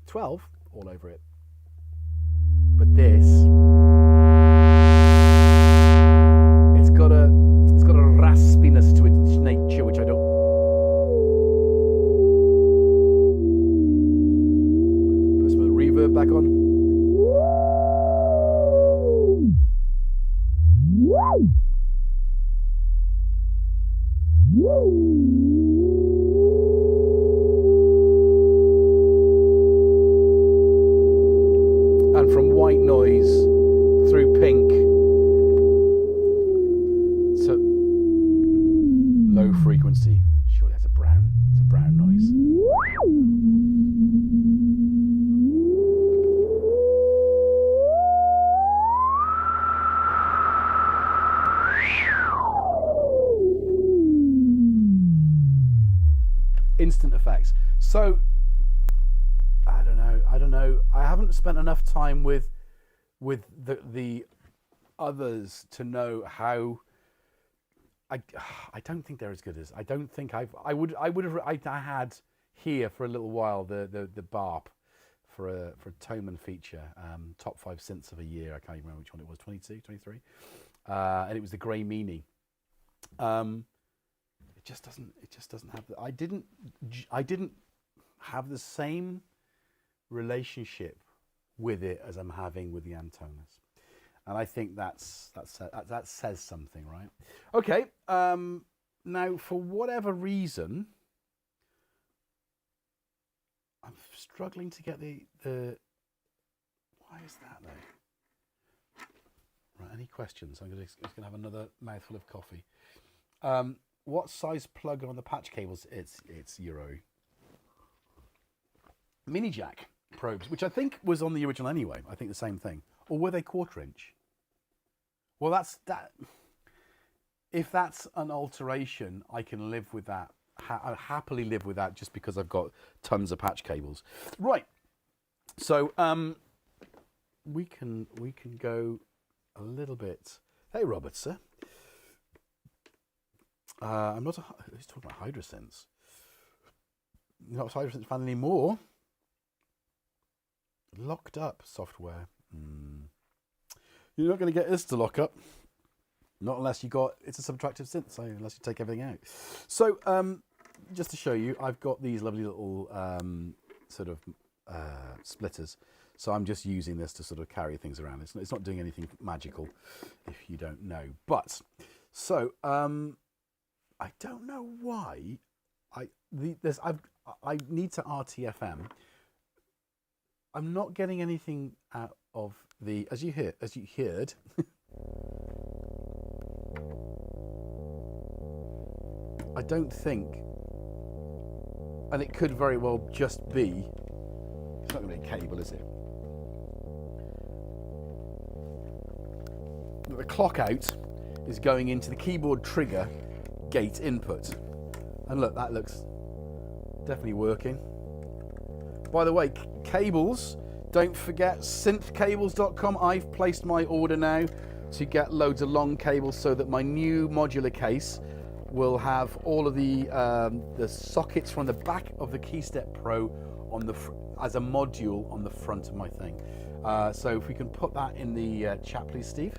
12 all over it. But this, it's got a raspiness to its nature, which I don't. Put some of the reverb back on. And from white noise through pink to low frequency. Surely that's a brown noise. Instant effects. So I don't know. I haven't spent enough time with the others to know how I don't think they're as good as, I don't think I had here for a little while the BARP for a Thomann feature, top 5 synths of a year. I can't even remember which one it was, 22, 23, and it was the Grey Meanie. It just doesn't have I didn't have the same relationship with it as I'm having with the Antonus. And I think that says something, right? Okay. Now, for whatever reason, I'm struggling to get the. Why is that though? Right. Any questions? I'm just gonna have another mouthful of coffee. What size plug on the patch cables? It's Euro. Mini jack probes, which I think was on the original anyway. I think the same thing. Or were they 1/4 inch? Well, that's that. If that's an alteration, I can live with that. I'll happily live with that just because I've got tons of patch cables. Right. So we can go a little bit. Hey, Robert, sir. I'm not. He's talking about Hydrosynths. You're not a Hydrosynth fan anymore. Locked up software. You're not going to get this to lock up. Not unless it's a subtractive synth, so unless you take everything out. So, just to show you, I've got these lovely little sort of splitters. So I'm just using this to sort of carry things around. It's not doing anything magical, if you don't know. But, so, I don't know why I need to RTFM. I'm not getting anything out of the, as you heard, I don't think, and it could very well just be, it's not going to be a cable, is it? The clock out is going into the keyboard trigger gate input. And look, that looks definitely working. By the way, cables, don't forget synthcables.com. I've placed my order now to get loads of long cables so that my new modular case will have all of the sockets from the back of the KeyStep Pro on the as a module on the front of my thing. So if we can put that in the chat, please, Steve.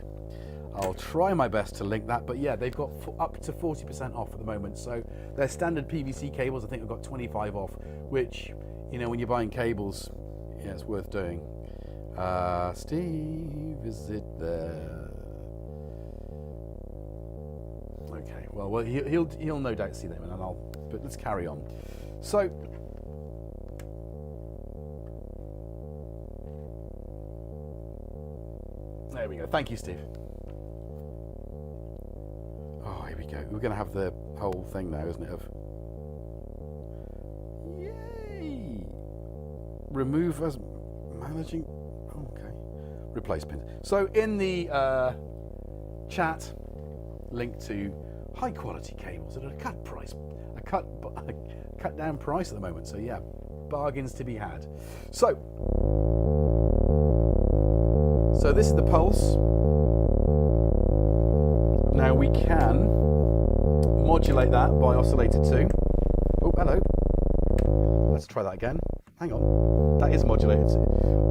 I'll try my best to link that, but yeah, they've got up to 40% off at the moment. So their standard PVC cables, I think I've got 25 off, which, you know, when you're buying cables, yeah, it's worth doing. Steve, is it there? Okay, well, he'll no doubt see them, and but let's carry on. So, there we go. Thank you, Steve. Oh, here we go. We're going to have the whole thing now, isn't it? Of yay! Remove as managing. Okay. Replace pins. So in the chat, link to high quality cables at a cut price, a cut down price at the moment. So yeah, bargains to be had. So this is the pulse. Now we can modulate that by oscillator 2. Oh, hello. Let's try that again. Hang on. That is modulated.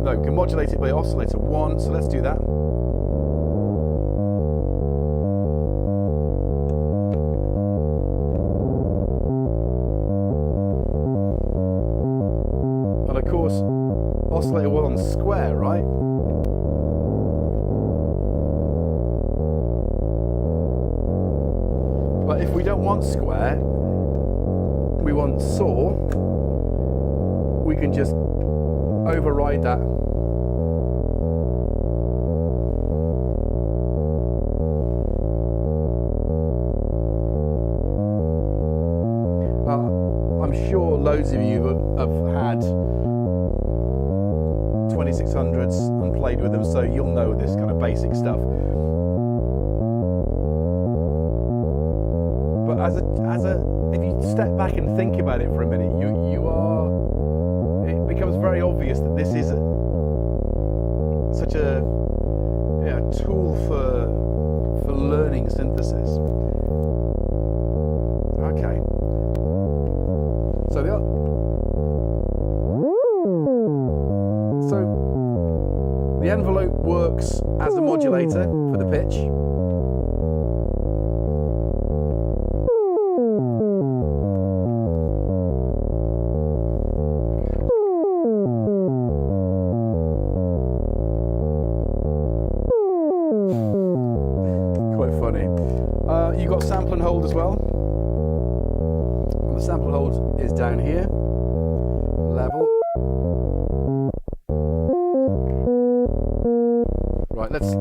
No, we can modulate it by oscillator 1. So let's do that. And of course, oscillator 1 square, right? But if we don't want square, we want saw, we can just override that. I'm sure loads of you have had 2600s and played with them, so you'll know this kind of basic stuff. But if you step back and think about it for a minute, it becomes very obvious that this is such a tool for learning synthesis. works as a modulator for the pitch. Quite funny. You've got sample and hold as well. And the sample and hold is down here. Level. Right, let's...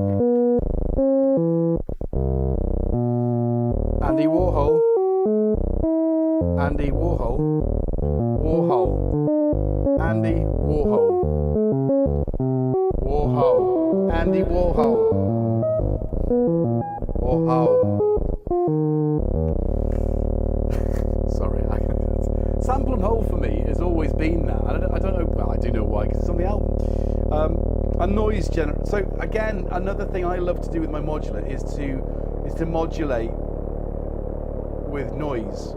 Andy Warhol. Andy Warhol. Warhol. Andy Warhol. Warhol. Andy Warhol. Warhol. Sorry. Sample and hold for me has always been that. I don't know, well, I do know why, because it's on the album. A noise generator. So again, another thing I love to do with my modular is to modulate with noise.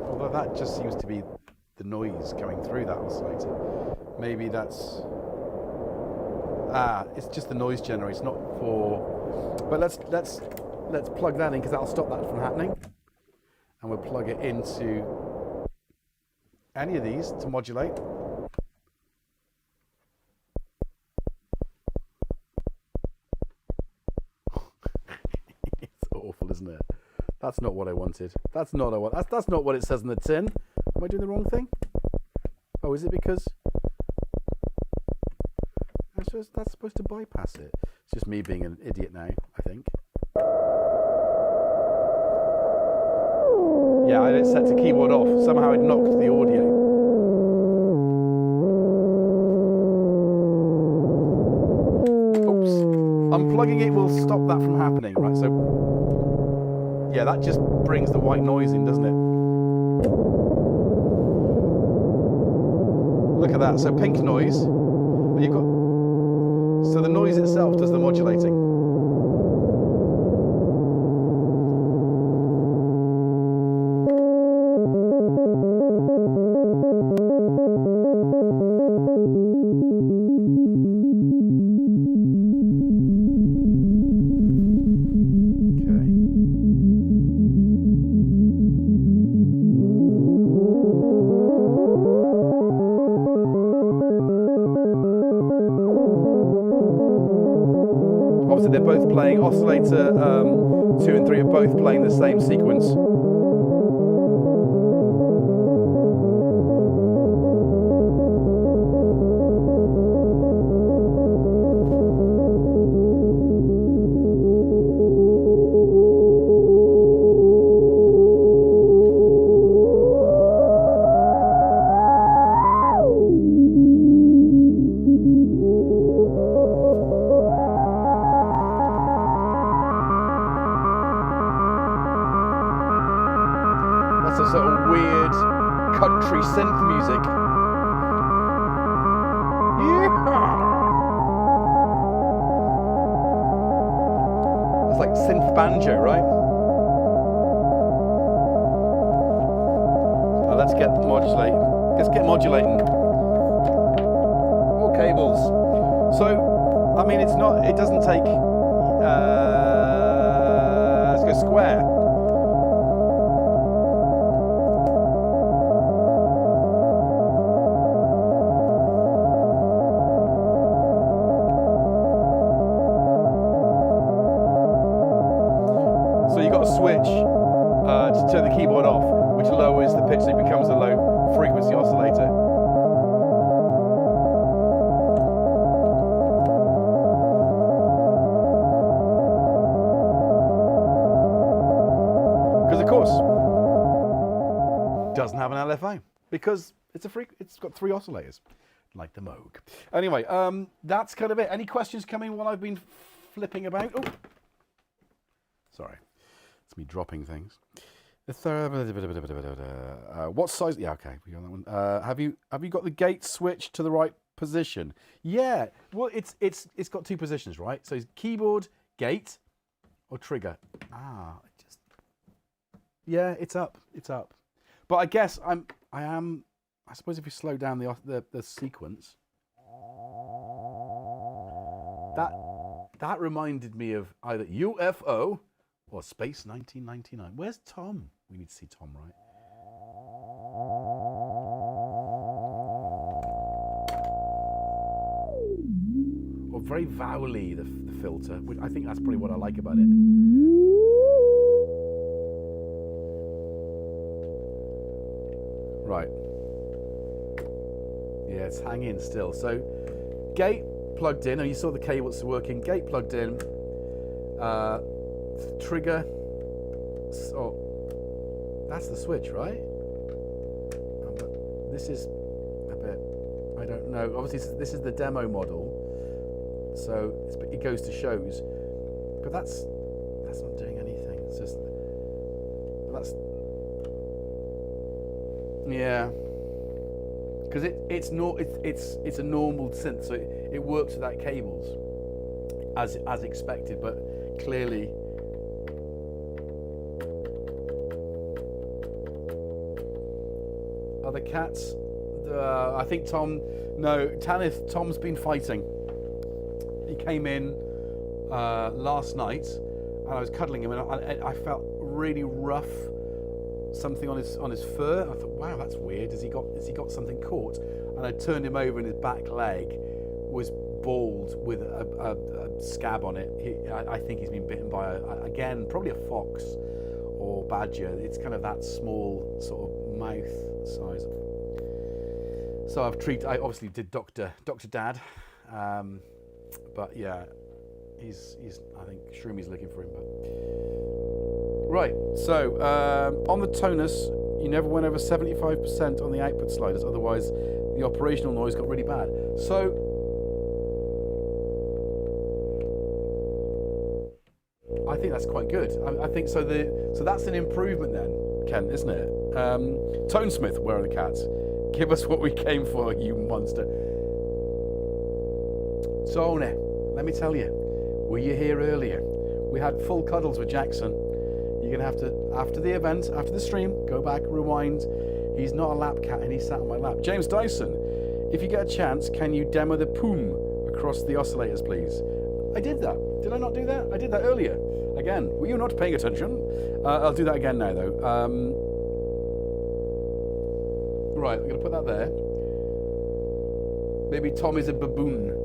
Although that just seems to be the noise going through that oscillator. Maybe that's it's just the noise generator. It's not for. But let's plug that in, because that'll stop that from happening. And we'll plug it into any of these to modulate. It's awful, isn't it? That's not what I wanted. That's not what that's not what it says in the tin. Am I doing the wrong thing? Oh, is it because that's supposed to bypass it? It's just me being an idiot now, I think. Yeah, I had it set to keyboard off. Somehow it knocked the audio. Oops. Unplugging it will stop that from happening, right? So, yeah, that just brings the white noise in, doesn't it? Look at that. So pink noise. You've got. So the noise itself does the modulating. They're both playing oscillator 2 and 3 are both playing the same sequence. That's a sort of weird country synth music. Yeah. It's like synth banjo, right? Oh, let's get modulating. More cables. So, I mean, it doesn't take, let's go square. So you've got a switch to turn the keyboard off, which lowers the pitch so it becomes a low frequency oscillator. Because of course, it doesn't have an LFO because it's got 3 oscillators, like the Moog. Anyway, that's kind of it. Any questions coming while I've been flipping about? Oh, sorry. It's me dropping things. What size? Yeah, okay, we got that one. Have you got the gate switch to the right position? Yeah. Well, it's got 2 positions, right? So it's keyboard, gate, or trigger. Yeah, it's up. But I guess I suppose if you slow down the sequence, that reminded me of either UFO or Space 1999. Where's Tom? We need to see Tom, right? Or very vowely, the filter, which I think that's probably what I like about it. Right. Yeah, it's hanging still. So, gate plugged in, and you saw the cables working. Gate plugged in. Trigger. Oh, that's the switch, right? But this is a bit, I don't know. Obviously, this is the demo model, so it goes to shows. But that's not doing anything. It's just that's. Yeah, because it's a normal synth, so it works without cables, as expected. But clearly, are the cats? I think Tom. No, Tom's been fighting. He came in last night, and I was cuddling him, and I felt really rough. Something on his fur. I thought, wow, that's weird. Has he got something caught? And I turned him over, and his back leg was bald with a scab on it. I think he's been bitten by again, probably a fox or badger. It's kind of that small sort of mouth size. So I obviously did Dr. Dad, but yeah, he's I think Shroomi's looking for him. But right, so on the tonus, you never went over 75% on the output sliders, otherwise the operational noise got really bad. So I think that's quite good. I think so. So that's an improvement then, Ken, isn't it? Tonesmith, where are the cats? Give us what we came for, you monster. So now, let me tell you, were you here earlier? We had full cuddles with Jackson. You're going to have to, after the event, after the stream, go back, rewind. He's not a lap cat, and he sat on my lap. James Dyson, if you get a chance, can you demo the poom across the oscillators, please? I did that. Did I not do that? I did that earlier. Again, were you not paying attention? I'll do that again now, though. Right, we're going to put that there. Maybe Tom is a baboon.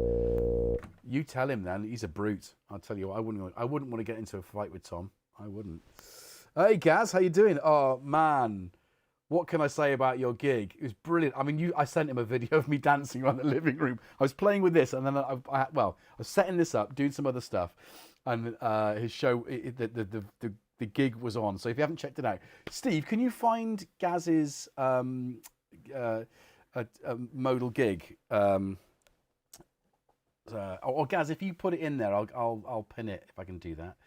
You tell him then. He's a brute. I'll tell you what, I wouldn't want to get into a fight with Tom. I wouldn't. Hey, Gaz, how you doing? Oh, man. What can I say about your gig? It was brilliant. I mean, I sent him a video of me dancing around the living room. I was playing with this, and then I was setting this up, doing some other stuff, and his show, the gig was on. So if you haven't checked it out, Steve, can you find Gaz's modal gig? Or Gaz, if you put it in there, I'll pin it if I can do that.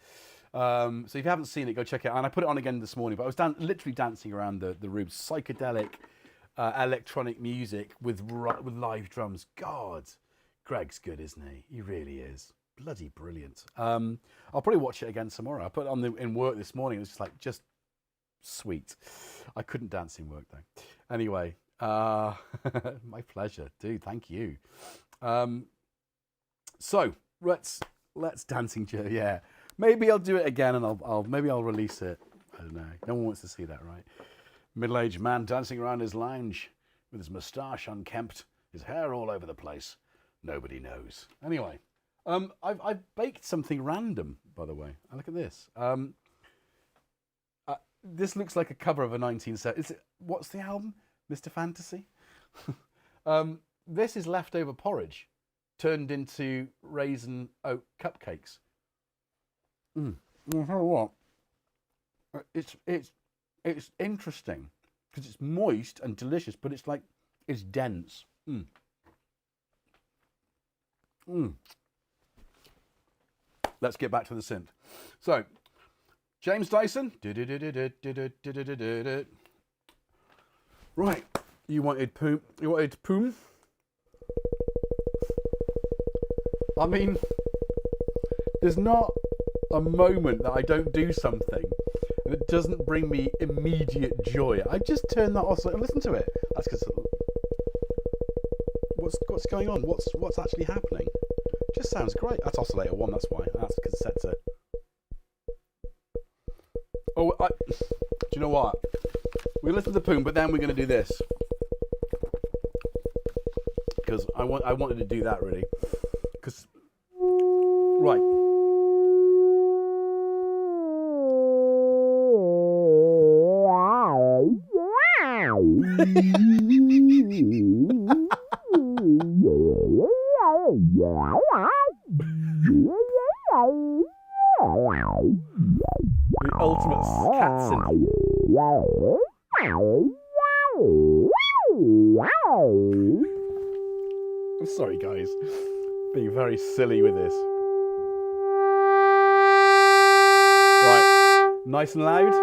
So if you haven't seen it, go check it out. And I put it on again this morning, but I was literally dancing around the room. Psychedelic electronic music with live drums. God, Greg's good, isn't he? He really is. Bloody brilliant. I'll probably watch it again tomorrow. I put it on in work this morning. It was just sweet. I couldn't dance in work though. Anyway, my pleasure, dude. Thank you. So let's dancing Joe. Yeah. Maybe I'll do it again, and maybe I'll release it. I don't know. No one wants to see that, right? Middle-aged man dancing around his lounge with his moustache unkempt, his hair all over the place. Nobody knows. Anyway, I've baked something random, by the way. Look at this. This looks like a cover of a 1970s. What's the album? Mr. Fantasy. This is leftover porridge turned into raisin oat cupcakes. You know what? It's interesting because it's moist and delicious, but it's dense. Let's get back to the synth. So, James Dyson. Right, you wanted poom. You wanted poom. I mean, there's not a moment that I don't do something and it doesn't bring me immediate joy. I just turn that oscillator and listen to it. That's because what's going on? What's actually happening? It just sounds great. That's oscillator 1. That's why. That's because it's set to. Oh, do you know what? We listen to the poom, but then we're going to do this because I wanted to do that really. Because right. The ultimate cat synth. I'm sorry, guys. Being very silly with this. Right, nice and loud.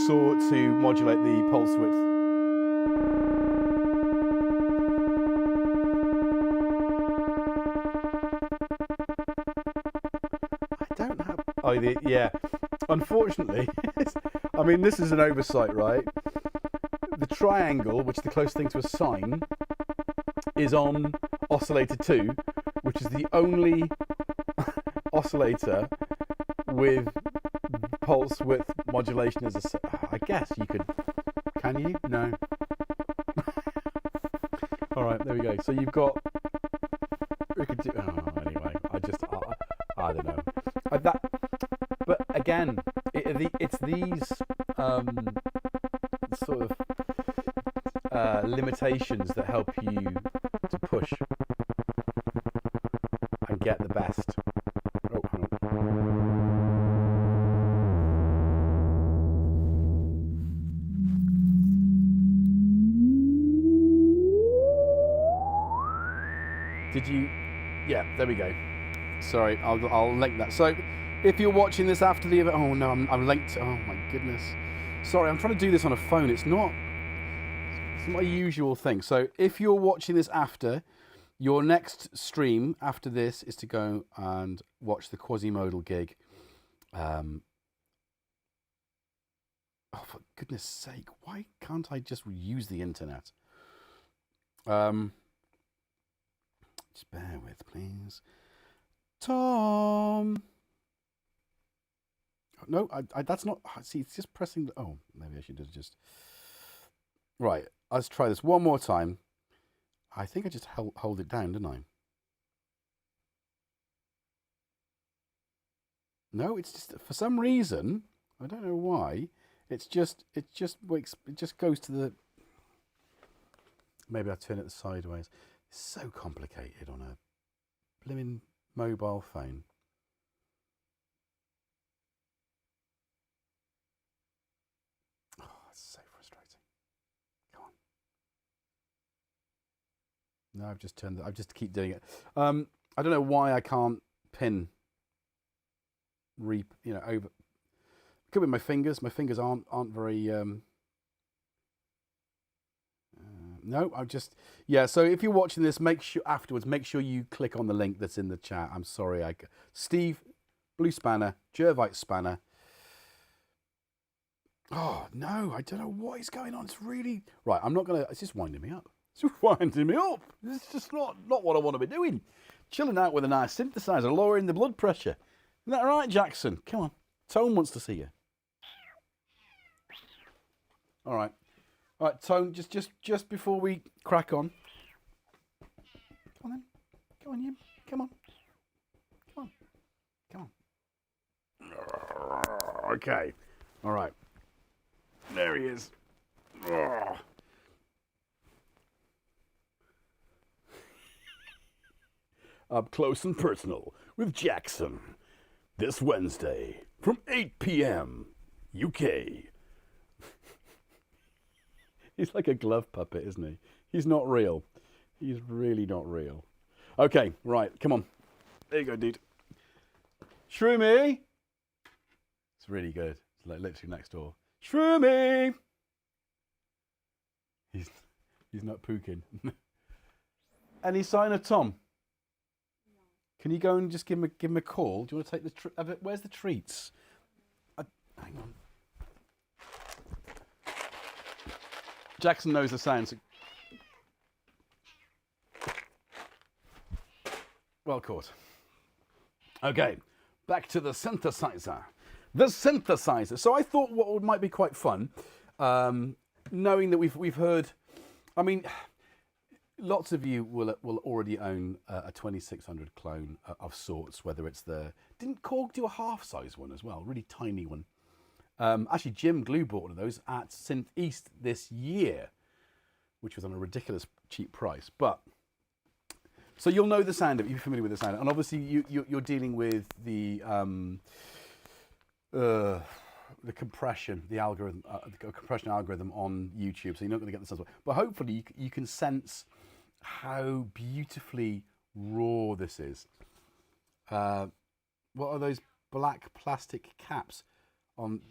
Saw to modulate the pulse width. I don't have. Oh, yeah. Unfortunately, I mean, this is an oversight, right? The triangle, which is the closest thing to a sine, is on oscillator 2, which is the only oscillator with pulse width modulation as a. I guess you could. Can you? No. All right, there we go. So you've got. We could do. Oh, anyway, I don't know. But again, it's these sort of limitations that help you to push and get the best. Oh, hang on. Did you? Yeah, there we go. Sorry, I'll link that. So, if you're watching this after the event, oh no, I'm linked. Oh my goodness. Sorry, I'm trying to do this on a phone. It's not my usual thing. So, if you're watching this after, your next stream after this is to go and watch the Quasimodo gig. Oh, for goodness sake, why can't I just use the internet? Just bear with, please. Tom. No, that's not. See, it's just pressing. Oh, maybe I should have just. Right, let's try this one more time. I think I just hold it down, didn't I? No, it's just for some reason. I don't know why. It just goes to the. Maybe I turn it sideways. It's so complicated on a blimmin' mobile phone. Oh, it's so frustrating. Come on. No, I've just turned it. I just keep doing it. I don't know why I can't pin. Over. Could be my fingers. My fingers aren't very. No, I'm just, yeah, so if you're watching this, make sure you click on the link that's in the chat. I'm sorry, Steve, Blue Spanner, Jervite Spanner. Oh, no, I don't know what is going on. It's really, right, it's just winding me up. It's winding me up. It's just not what I want to be doing. Chilling out with a nice synthesizer, lowering the blood pressure. Isn't that right, Jackson? Come on, Tone wants to see you. All right. All right, Tone, just before we crack on. Come on then. Come on, you. Come on. Come on. Come on. Okay. All right. There he is. Up close and personal with Jackson. This Wednesday from 8 p.m. UK. He's like a glove puppet, isn't he? He's not real. He's really not real. Okay, right, come on. There you go, dude. Shroomy! It's really good. It's like literally next door. Shroomy! He's not pooking. Any sign of Tom? No. Can you go and just give him a call? Do you want to take the where's the treats? Hang on. Jackson knows the sound. So... Well caught. Okay, back to the synthesizer. The synthesizer. So I thought what might be quite fun, knowing that we've heard. I mean, lots of you will already own a 2600 clone of sorts. Whether it's didn't Korg do a half-size one as well, really tiny one. Actually, Jim Glue bought one of those at Synth East this year, which was on a ridiculous cheap price. But so you'll know the sound of it. You're familiar with the sound, and obviously you're dealing with the compression, the algorithm, the compression algorithm on YouTube. So you're not going to get the sound, but hopefully you can sense how beautifully raw this is. What are those black plastic caps on?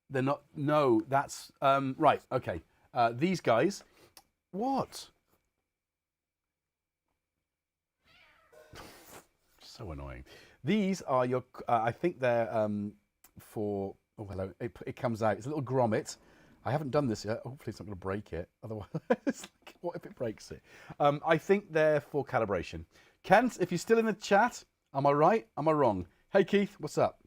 They're not. No, that's right. Okay, these guys. What? So annoying. These are your. I think they're for. Oh hello. It comes out. It's a little grommet. I haven't done this yet. Hopefully it's not going to break it. Otherwise, what if it breaks it? I think they're for calibration. Kent, if you're still in the chat, am I right? Am I wrong? Hey Keith, what's up?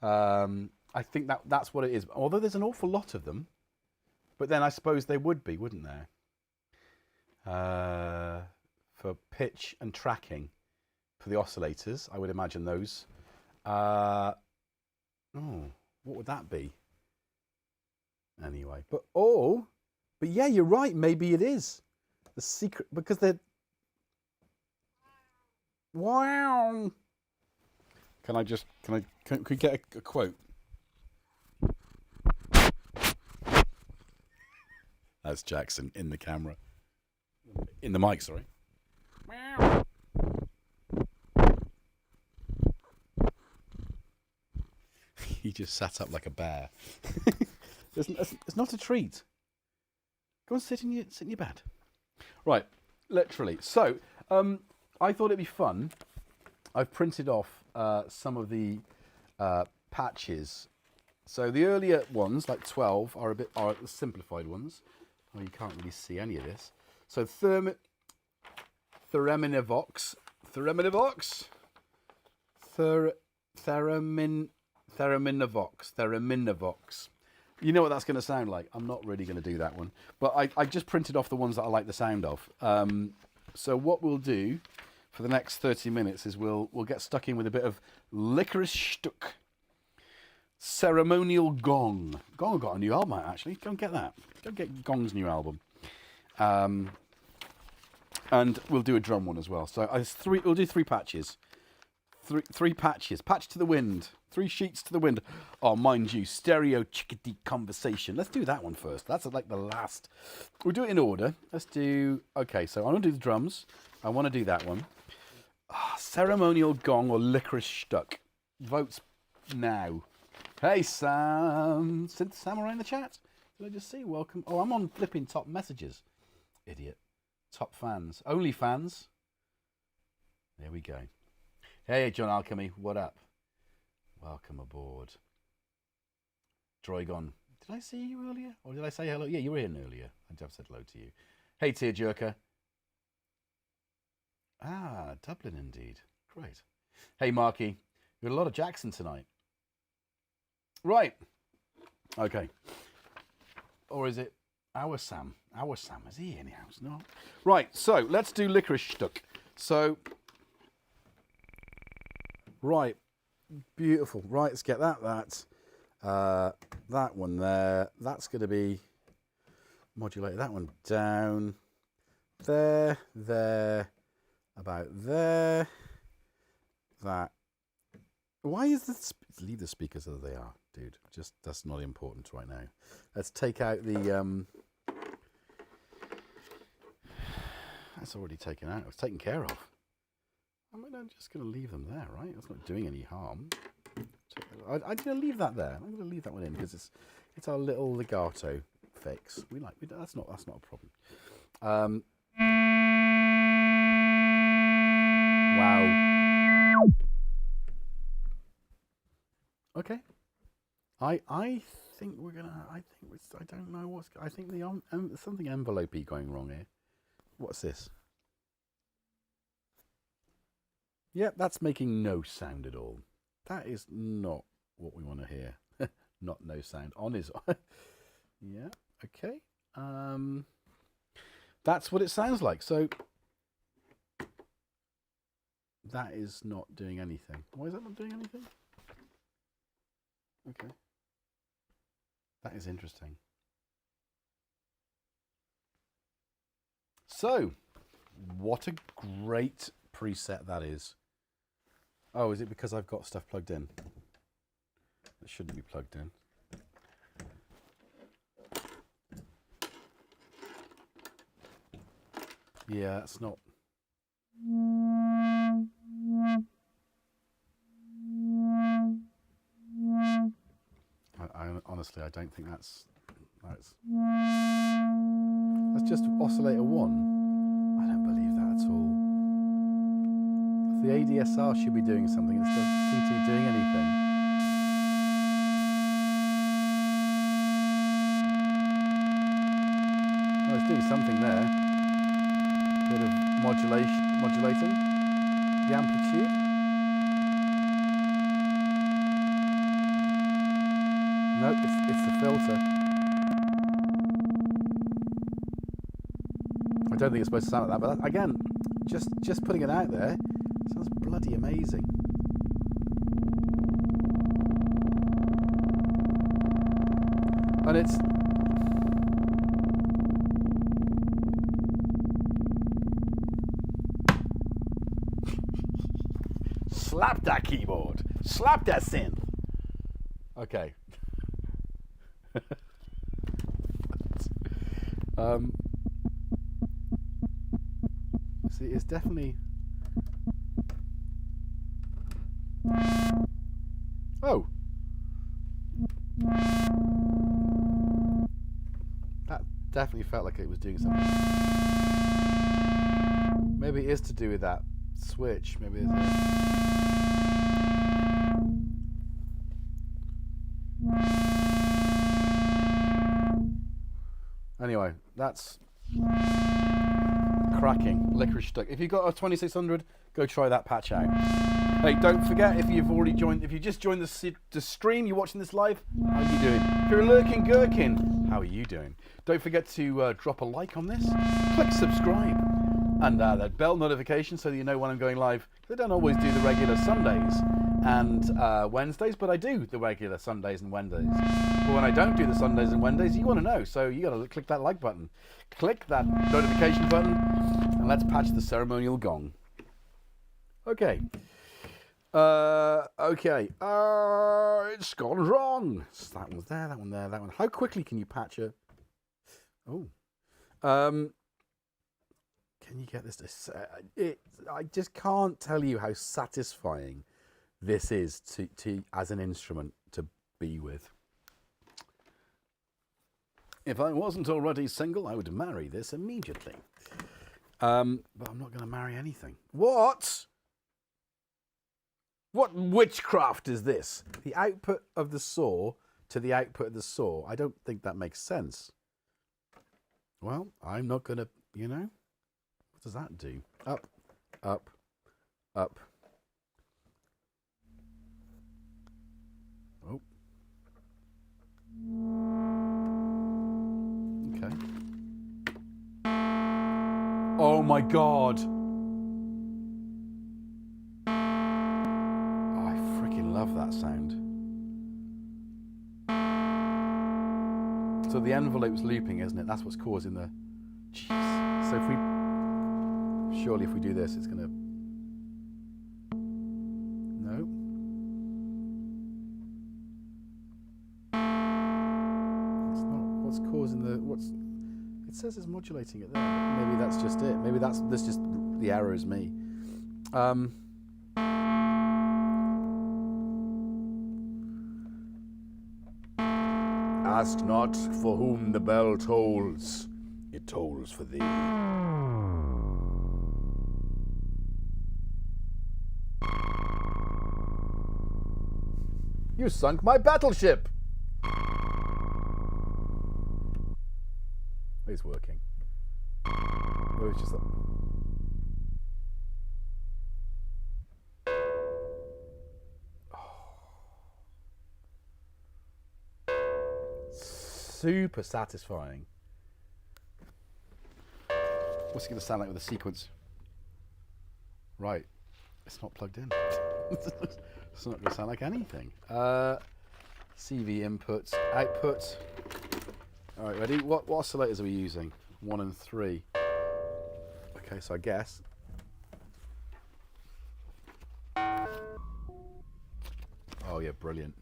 I think that's what it is. Although there's an awful lot of them, but then I suppose they would be, wouldn't there? For pitch and tracking for the oscillators, I would imagine those. Oh, what would that be? Anyway, but yeah, you're right. Maybe it is the secret because they're. Wow. Can we get a quote? That's Jackson in the camera. In the mic, sorry. He just sat up like a bear. It's not a treat. Go and sit in your bed. Right, literally. So, I thought it'd be fun. I've printed off some of the patches. So the earlier ones, like 12, are the simplified ones. Oh, you can't really see any of this. So Thereminavox. You know what that's going to sound like. I'm not really going to do that one. But I just printed off the ones that I like the sound of. So what we'll do for the next 30 minutes is we'll get stuck in with a bit of Licorice Stuck. Ceremonial Gong. Gong got a new album out, actually. Go and get that. Go and get Gong's new album. And we'll do a drum one as well. So we'll do 3 patches. Three patches. Patch to the wind. 3 sheets to the wind. Oh, mind you, stereo chickadee conversation. Let's do that one first. That's like the last. We'll do it in order. Let's do. Okay, so I want to do the drums. I want to do that one. Ceremonial Gong or Licorice Stuck. Votes now. Hey Sam. Synth Samurai in the chat. Did I just see? Welcome. Oh, I'm on flipping top messages. Idiot. Top fans. Only fans. There we go. Hey, John Alchemy, what up? Welcome aboard. Droigon, did I see you earlier? Or did I say hello? Yeah, you were in earlier. I have said hello to you. Hey, Tearjerker. Ah, Dublin indeed. Great. Hey, Marky. You got a lot of Jackson tonight. Right. Okay. Or is it our Sam? Our Sam. Is he in the house? No. Right, so let's do Licorice Stuck. So... Right, beautiful. Right, let's get that one there. That's going to be modulated. That one down there, about there. That. Why is this? Leave the speakers as they are, dude. Just that's not important right now. Let's take out the. That's already taken out. It's taken care of. I mean, I'm just going to leave them there, right? That's not doing any harm. I'm going to leave that there. I'm going to leave that one in because it's our little legato fix. That's not a problem. Wow. Okay. I think we're gonna. I don't know what's. I think there's something envelopey going wrong here. What's this? Yep, that's making no sound at all. That is not what we want to hear. Not no sound. On is on. Yeah. Okay. That's what it sounds like. So that is not doing anything. Why is that not doing anything? Okay. That is interesting. So, what a great preset that is. Oh, is it because I've got stuff plugged in? It shouldn't be plugged in. Yeah, it's not. Honestly, I don't think that's just oscillator 1. I don't believe that at all. The ADSR should be doing something. It doesn't seem to be doing anything. Well, it's doing something there. Bit of modulating the amplitude. No, it's the filter. I don't think it's supposed to sound like that, but that, again, just putting it out there sounds bloody amazing. And it's slap that keyboard, slap that synth. Okay. See, it's definitely. Oh, that definitely felt like it was doing something. Maybe it is to do with that switch. Maybe it's. Anyway, that's cracking. Licorice stuck. If you've got a 2600, go try that patch out. Hey, don't forget, if you've just joined the stream, you're watching this live, how are you doing? If you're a lurking gherkin, how are you doing? Don't forget to drop a like on this, click subscribe, and that bell notification so that you know when I'm going live. I don't always do the regular Sundays and Wednesdays, but I do the regular Sundays and Wednesdays. But when I don't do the Sundays and Wednesdays, you want to know, so you got to click that like button, click that notification button, and let's patch the ceremonial gong. Okay. Okay. It's gone wrong. So that one's there, that one there, that one. How quickly can you patch a? Oh. Can you get this to? I just can't tell you how satisfying this is to as an instrument to be with. If I wasn't already single, I would marry this immediately. But I'm not going to marry anything. What? What witchcraft is this? The output of the saw to the output of the saw. I don't think that makes sense. Well, I'm not going to, you know. What does that do? Up, up, up. Oh. Okay. Oh my God. Love that sound. So the envelope's looping, isn't it? That's what's causing the. Jeez. So if we. Surely if we do this, it's going to. No. what's causing the it says it's modulating it there, but maybe that's just it. Maybe that's just the error is me. Ask not for whom the bell tolls, it tolls for thee. You sunk my battleship! It's working. Oh, it's just that. Super satisfying. What's it going to sound like with a sequence? Right, it's not plugged in. It's not going to sound like anything. CV inputs, outputs. All right, ready? What oscillators are we using? 1 and 3. Okay, so I guess. Oh yeah, brilliant.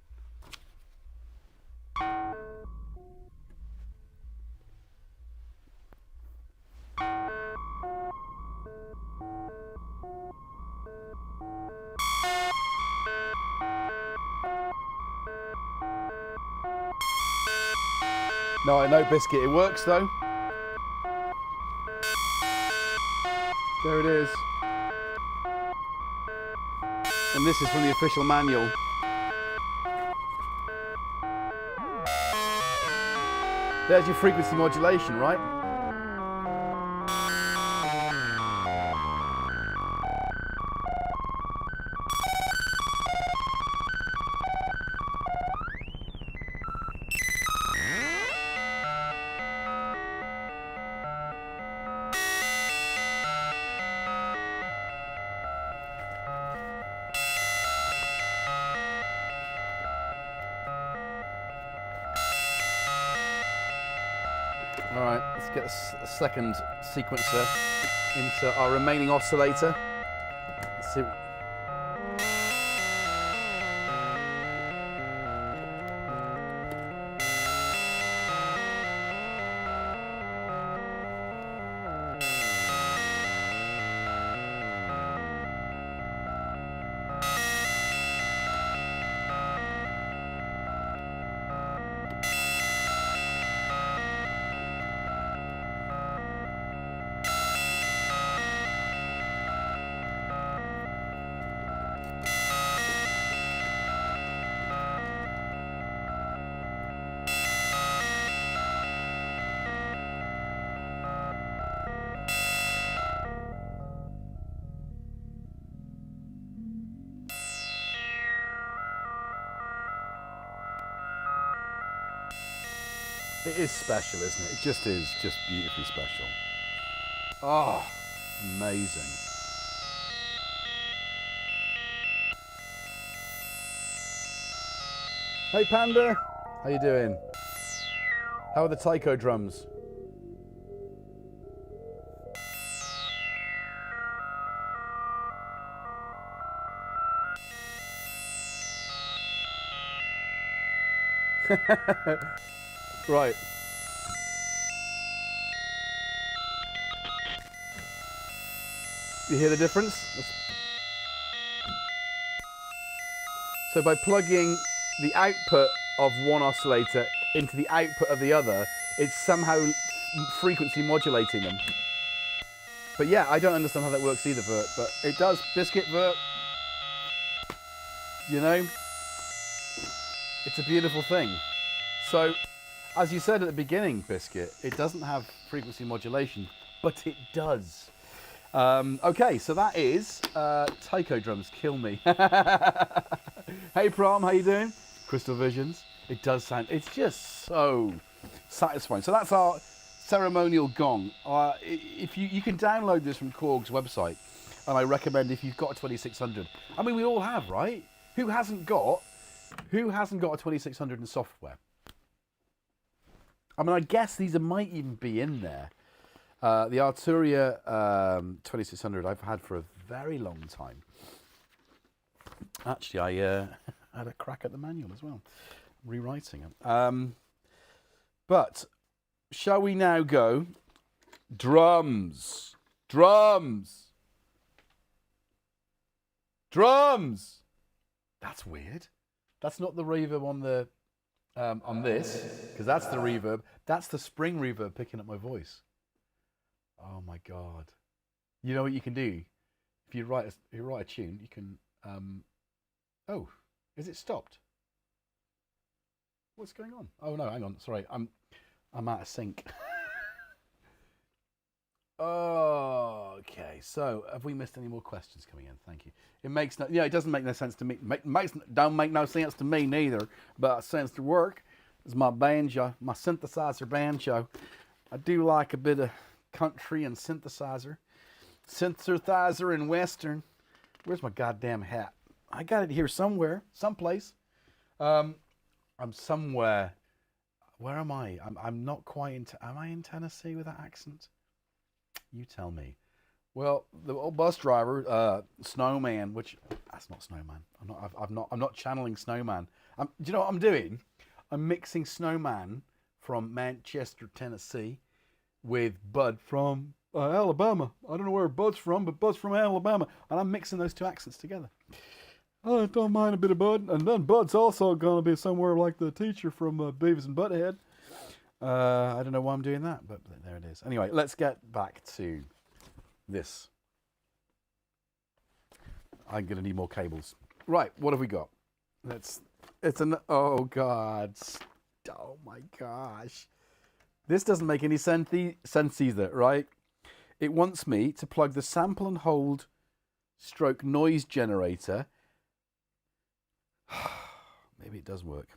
No, I know, Biscuit. It works though. There it is. And this is from the official manual. There's your frequency modulation, right? All right, let's get a second sequencer into our remaining oscillator. Let's see. It is special, isn't it? It just is, just beautifully special. Oh, amazing. Hey Panda, how you doing? How are the taiko drums? Right. You hear the difference? So by plugging the output of one oscillator into the output of the other, it's somehow frequency modulating them. But yeah, I don't understand how that works either, Vert, but it does. Biscuit, Vert. You know, it's a beautiful thing. So, as you said at the beginning, Biscuit, it doesn't have frequency modulation, but it does. Okay, so that is taiko drums, kill me. Hey Prom, how you doing? Crystal Visions. It does sound, it's just so satisfying. So that's our ceremonial gong. If you can download this from Korg's website, and I recommend if you've got a 2600. I mean, we all have, right? Who hasn't got a 2600 in software? I mean, I guess these might even be in there. The Arturia 2600 I've had for a very long time. Actually, I had a crack at the manual as well, rewriting them. But shall we now go drums? Drums. Drums. That's weird. That's not the reverb on this, because that's the reverb. That's the spring reverb picking up my voice. Oh my God. You know what you can do? If you write a tune, you can oh, is it stopped? What's going on? Oh no, hang on. Sorry. I'm out of sync. Okay, so have we missed any more questions coming in? Thank you. It makes no, it doesn't make no sense to me. Don't make no sense to me neither, but it seems to work. It's my banjo, my synthesizer banjo. I do like a bit of country and synthesizer and western. Where's my goddamn hat? I got it here somewhere, someplace. I'm somewhere. Where am I? I'm not quite in. Am I in Tennessee with that accent? You tell me. Well, the old bus driver, Snowman, which that's not Snowman. I'm not channeling Snowman. Do you know what I'm doing? I'm mixing Snowman from Manchester, Tennessee, with Bud from Alabama. I don't know where Bud's from, but Bud's from Alabama, and I'm mixing those two accents together. I don't mind a bit of Bud, and then Bud's also gonna be somewhere like the teacher from Beavis and Butthead. I don't know why I'm doing that, but there it is. Anyway, let's get back to this. I'm going to need more cables. Right, what have we got? Oh God. Oh my gosh. This doesn't make any sense either, right? It wants me to plug the sample and hold stroke noise generator. Maybe it does work.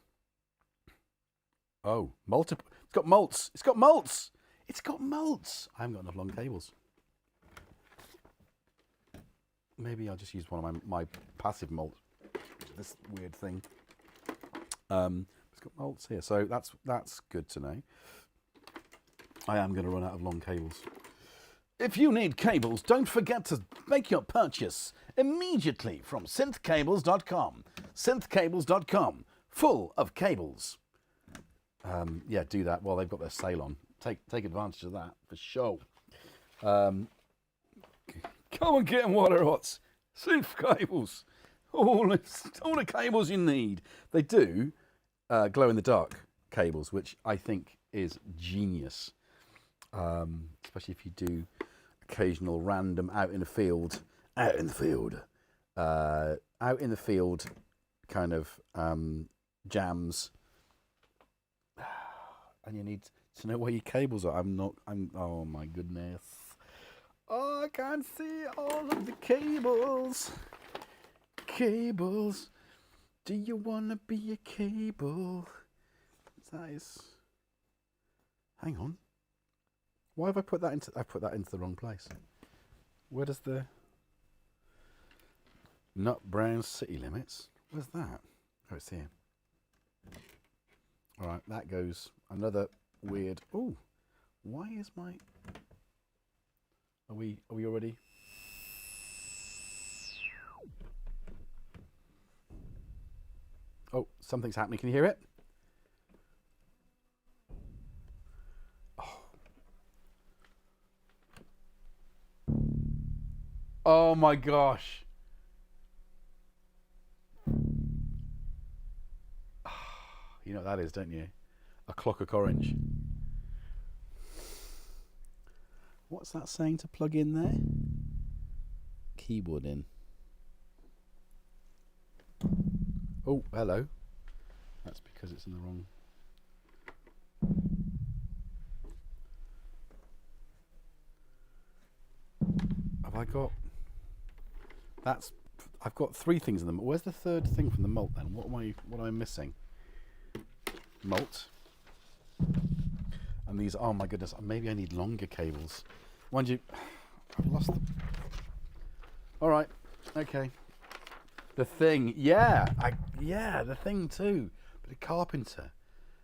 Oh, multiple. It's got mults. It's got mults. It's got mults. I haven't got enough long cables. Maybe I'll just use one of my passive mults. This weird thing. It's got mults here, so that's good to know. I am going to run out of long cables. If you need cables, don't forget to make your purchase immediately from synthcables.com. Synthcables.com, full of cables. Yeah, do that while they've got their sale on. Take advantage of that for sure. Come and get them while they're hot. Synth cables. All the cables you need. They do glow in the dark cables, which I think is genius. Especially if you do occasional random out in the field kind of jams. And you need to know where your cables are. Oh my goodness. Oh, I can't see all of the cables. Cables. Do you want to be a cable? That is... Hang on. Why have I put that into... I put that into the wrong place. Where does the... Nut Brown City Limits? Where's that? Oh, it's here. All right, that goes another weird. Oh, why is my? Are we already? Oh, something's happening. Can you hear it? Oh. Oh my gosh. You know what that is, don't you? A Clockwork Orange. What's that saying to plug in there? Keyboard in. Oh, hello. That's because it's in the wrong... Have I got... That's... I've got three things in them. Where's the third thing from the mult then? What am I missing? Malt. And these, oh my goodness, maybe I need longer cables. Mind you, I've lost them. All right, okay. The Thing, yeah, the Thing too. But a Carpenter,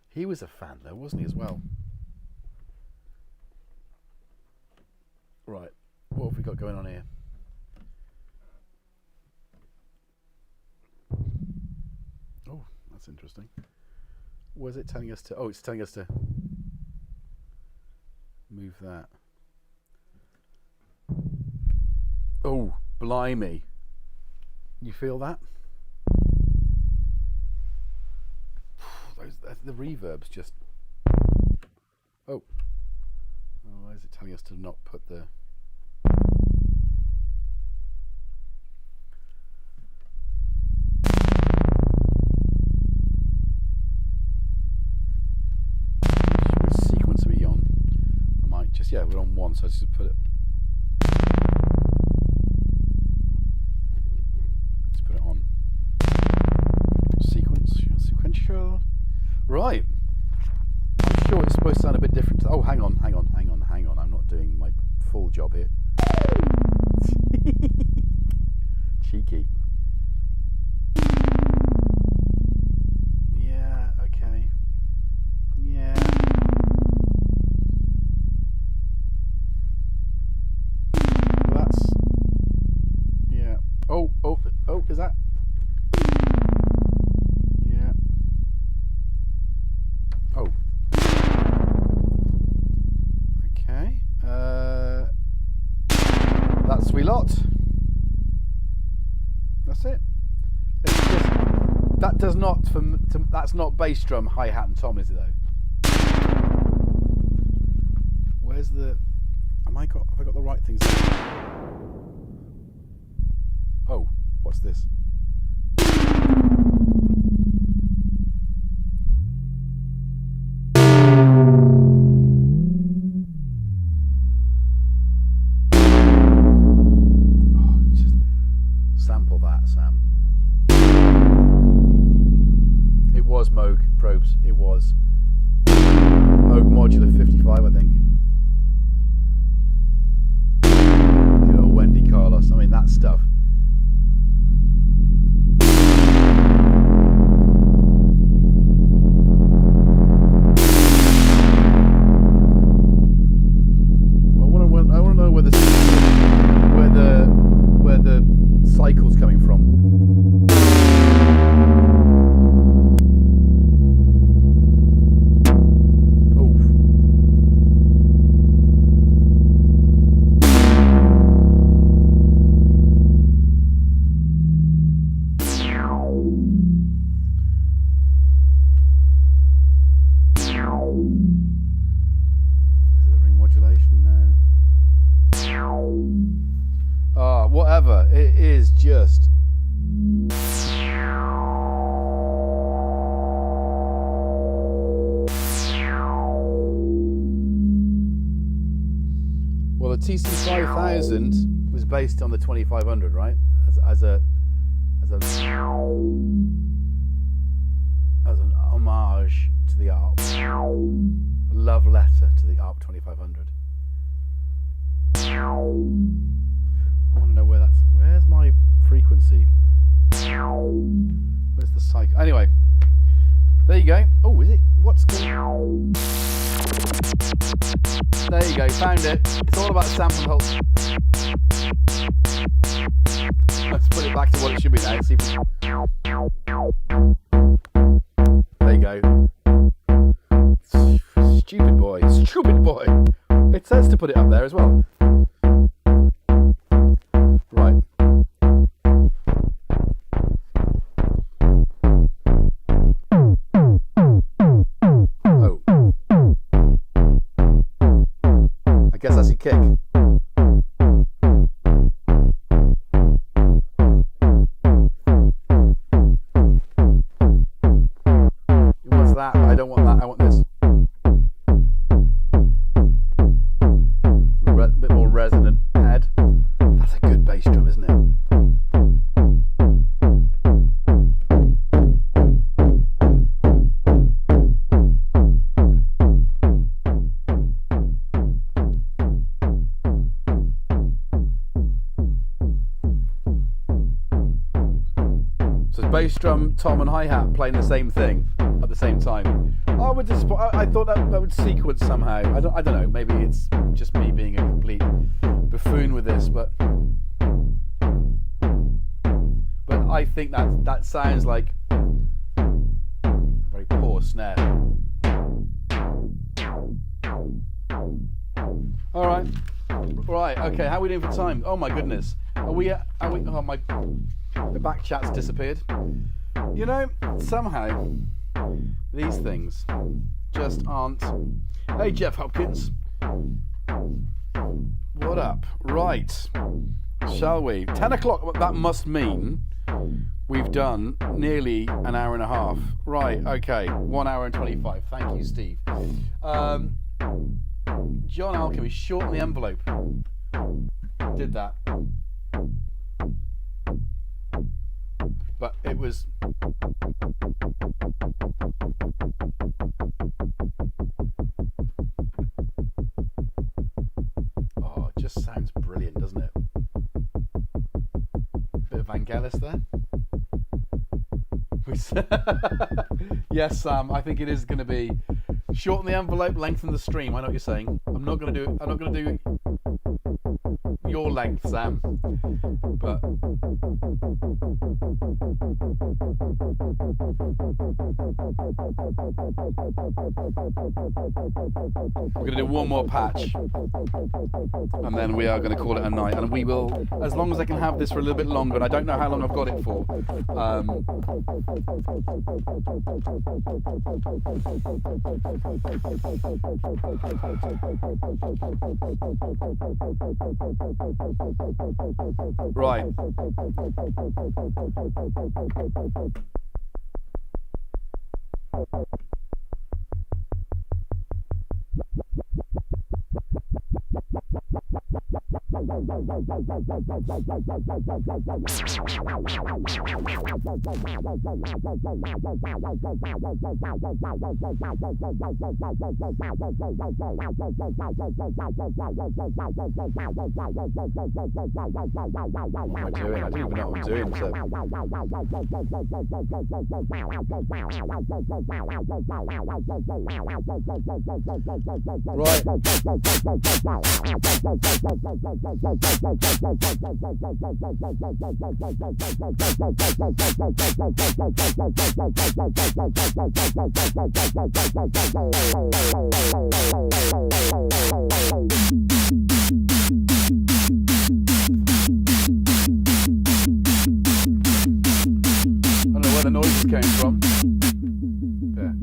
he was a fan though, wasn't he, as well? Right, what have we got going on here? Oh, that's interesting. Where's it telling us to? Oh, it's telling us to. Move that. Oh, blimey. You feel that? The reverb's just... Oh. Why is it telling us to not put the... Which sequence are we on? I might just... Yeah, we're on 1, so I just put it... on sequential. Right. I'm sure it's supposed to sound a bit different. Oh, hang on. I'm not doing my full job here. Cheeky. Yeah, okay. Yeah. Well, that's... Yeah. Oh, is that? Yeah. Oh. Okay. That's we lot. That's it. It's just, that does not, that's not bass drum, hi-hat and tom, is it though? Where's the, have I got the right things? Oh, what's this? Oh, just sample that, Sam. It was Moog probes. It was Moog Modular 55, I think. Good old Wendy Carlos. I mean, that stuff. Where the cycle's coming from. Oh. Is it the ring modulation? No. Whatever, it is just well, the TC5000 was based on the 2500, right? As an homage to the ARP, a love letter to the ARP 2500. I want to know where that's... Where's my frequency? Where's the cycle? Anyway, there you go. Oh, is it? What's going... There you go, found it. It's all about sample and hold. Let's put it back to what it should be now. See if we... There you go. Stupid boy. Stupid boy. It says to put it up there as well. Right. Oh. I guess that's a kick. What's that? I don't want that. I want this. A bit more resonant head. That's a good bass drum, isn't it? So it's bass drum, tom and hi-hat playing the same thing at the same time. I thought that would sequence somehow. I don't know. Maybe it's just me being a complete buffoon with this, but I think that sounds like a very poor snare. All right. Right. Okay. How are we doing for time? Oh my goodness. Are we? Oh my. The back chat's disappeared. You know, somehow these things just aren't. Hey, Jeff Hopkins. What up? Right. Shall we? 10 o'clock. That must mean we've done nearly an hour and a half. Right. Okay. 1 hour and 25. Thank you, Steve. John Alchemy, shorten the envelope. Did that. But it was... Oh, it just sounds brilliant, doesn't it? Bit of Vangelis there. Yes, Sam, I think it is going to be shorten the envelope, lengthen the stream. I know what you're saying. I'm not going to do your length, Sam. But we're going to do one more patch, and then we are going to call it a night. And we will, as long as I can have this for a little bit longer, and I don't know how long I've got it for. Right. What am I doing? I don't even know what I'm doing. So. Right. I don't know where the noises came from. There.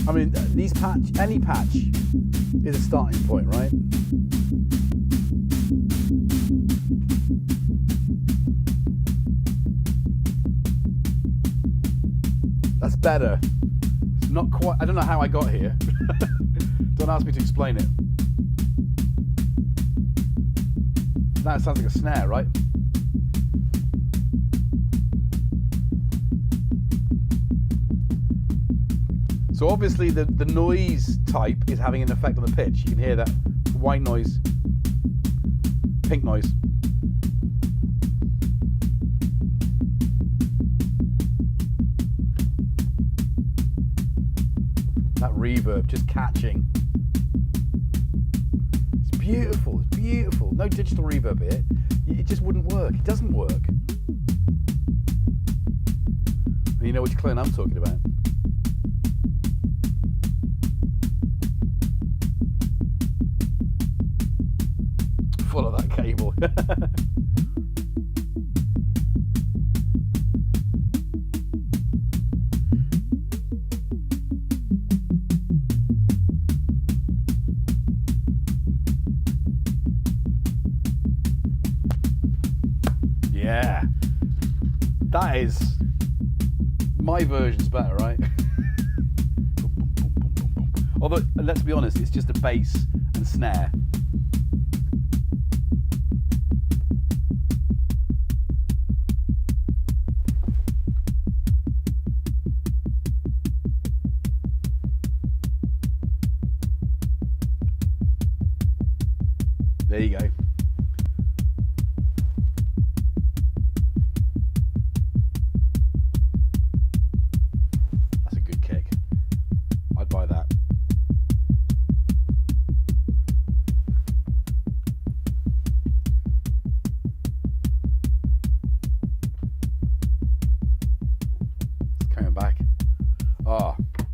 I mean, any patch is a starting point, right? That's better. It's not quite, I don't know how I got here. Don't ask me to explain it. Now it sounds like a snare, right? So obviously the noise type is having an effect on the pitch. You can hear that white noise, pink noise. That reverb just catching. It's beautiful, it's beautiful. No digital reverb here. It just wouldn't work. It doesn't work. And you know which clone I'm talking about. Follow that cable. Yeah, that is my version's better, right? Although, let's be honest, it's just a bass and snare. There you go.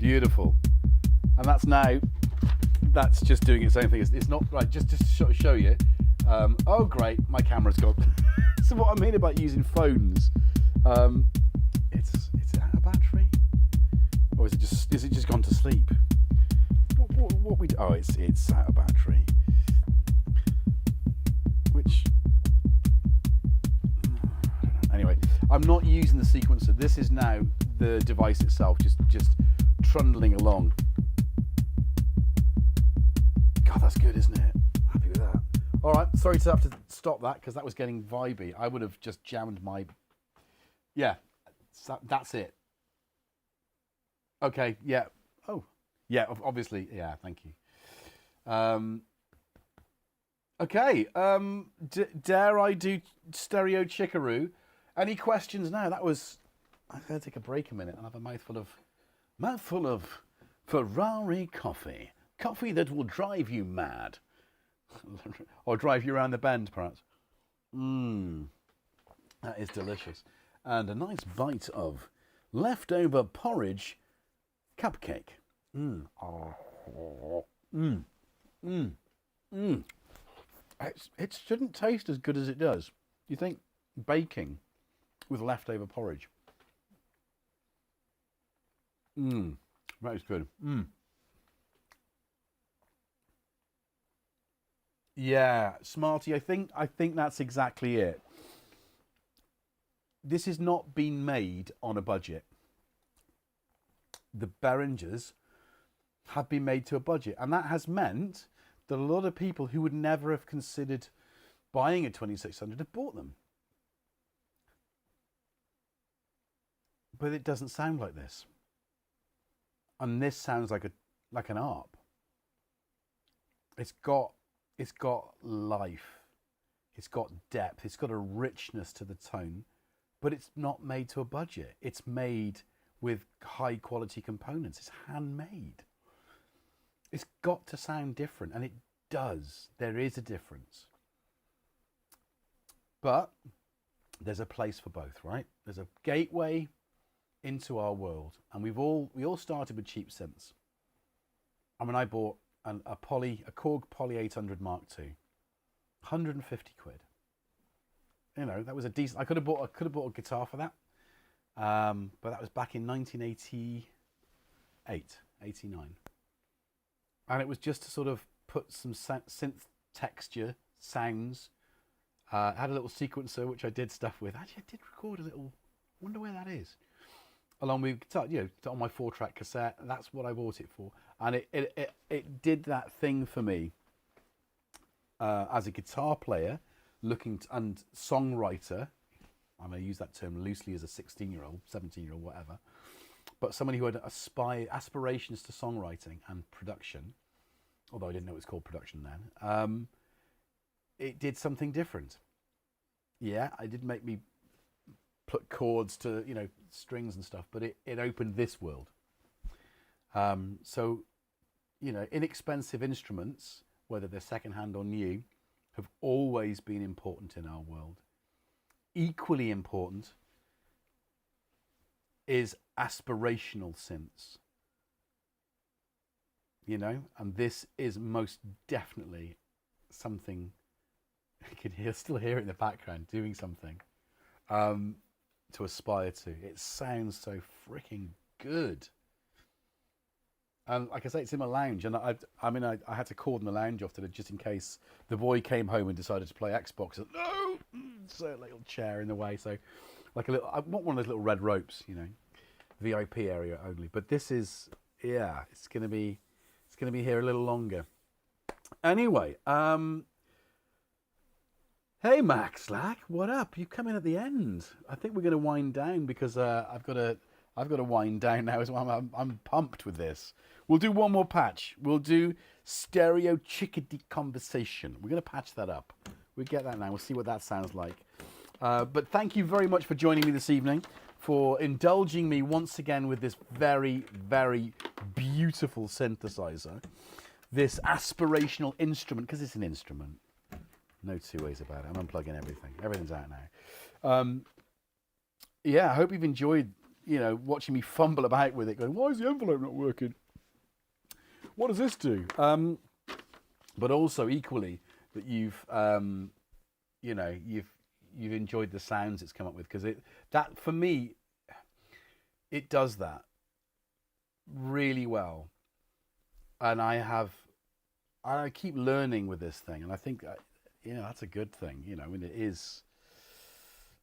Beautiful. And that's just doing its own thing. It's not right, just to show you. Oh great, my camera's gone. So what I mean about using phones, it's out of battery, or is it just gone to sleep? What we do? Oh, it's out of battery. Which anyway, I'm not using the sequencer. This is now the device itself, just trundling along. God, that's good, isn't it? Happy with that. All right, sorry to have to stop that because that was getting vibey. I would have just jammed my... Yeah, that's it. Okay, yeah. Oh, yeah, obviously. Yeah, thank you. Okay, dare I do stereo chickaroo? Any questions now? That was... I'm going to take a break a minute and have a mouthful of Ferrari coffee. Coffee that will drive you mad. Or drive you around the bend, perhaps. That is delicious. And a nice bite of leftover porridge cupcake. It shouldn't taste as good as it does. You think baking with leftover porridge? That is good. Yeah, Smarty, I think that's exactly it. This has not been made on a budget. The Behringers have been made to a budget, and that has meant that a lot of people who would never have considered buying a 2600 have bought them. But it doesn't sound like this. And this sounds like an ARP. It's got life, it's got depth, it's got a richness to the tone, but it's not made to a budget. It's made with high quality components. It's handmade. It's got to sound different, and it does. There is a difference. But there's a place for both, right? There's a gateway into our world, and we all started with cheap synths. I mean, I bought a Korg Poly 800 Mark II, 150 quid. You know, that was a decent. I could have bought a guitar for that, but that was back in 1988, 89, and it was just to sort of put some synth texture, sounds. I had a little sequencer which I did stuff with. Actually, I did record a little. Wonder where that is. Along with guitar, you know, on my 4-track cassette. That's what I bought it for, and it did that thing for me as a guitar player, and songwriter. I'm going to use that term loosely as a 16-year-old, 17-year-old, whatever. But somebody who had aspirations to songwriting and production, although I didn't know it was called production then. It did something different. Yeah, it did make me put chords to, you know, strings and stuff, but it opened this world. So, you know, inexpensive instruments, whether they're secondhand or new, have always been important in our world. Equally important is aspirational synths. You know, and this is most definitely something. I can still hear it in the background, doing something to aspire to. It sounds so freaking good. And like I say, it's in my lounge, and I had to cordon the lounge off today just in case the boy came home and decided to play Xbox. And, no, so a little chair in the way. So, like I want one of those little red ropes, you know, VIP area only. But this is, yeah, it's gonna be here a little longer. Anyway, hey Max Slack, what up? You come in at the end. I think we're gonna wind down because I've got to wind down now as well. I'm pumped with this. We'll do one more patch. We'll do stereo chickadee conversation. We're going to patch that up. We'll get that now. We'll see what that sounds like. But thank you very much for joining me this evening, for indulging me once again with this very, very beautiful synthesizer. This aspirational instrument, because it's an instrument. No two ways about it. I'm unplugging everything. Everything's out now. Yeah, I hope you've enjoyed you know, watching me fumble about with it, going, why is the envelope not working? What does this do? But also equally that you've, you know, you've enjoyed the sounds it's come up with, because that for me, it does that really well, and I keep learning with this thing, and I think you know, that's a good thing, you know. I mean, it is,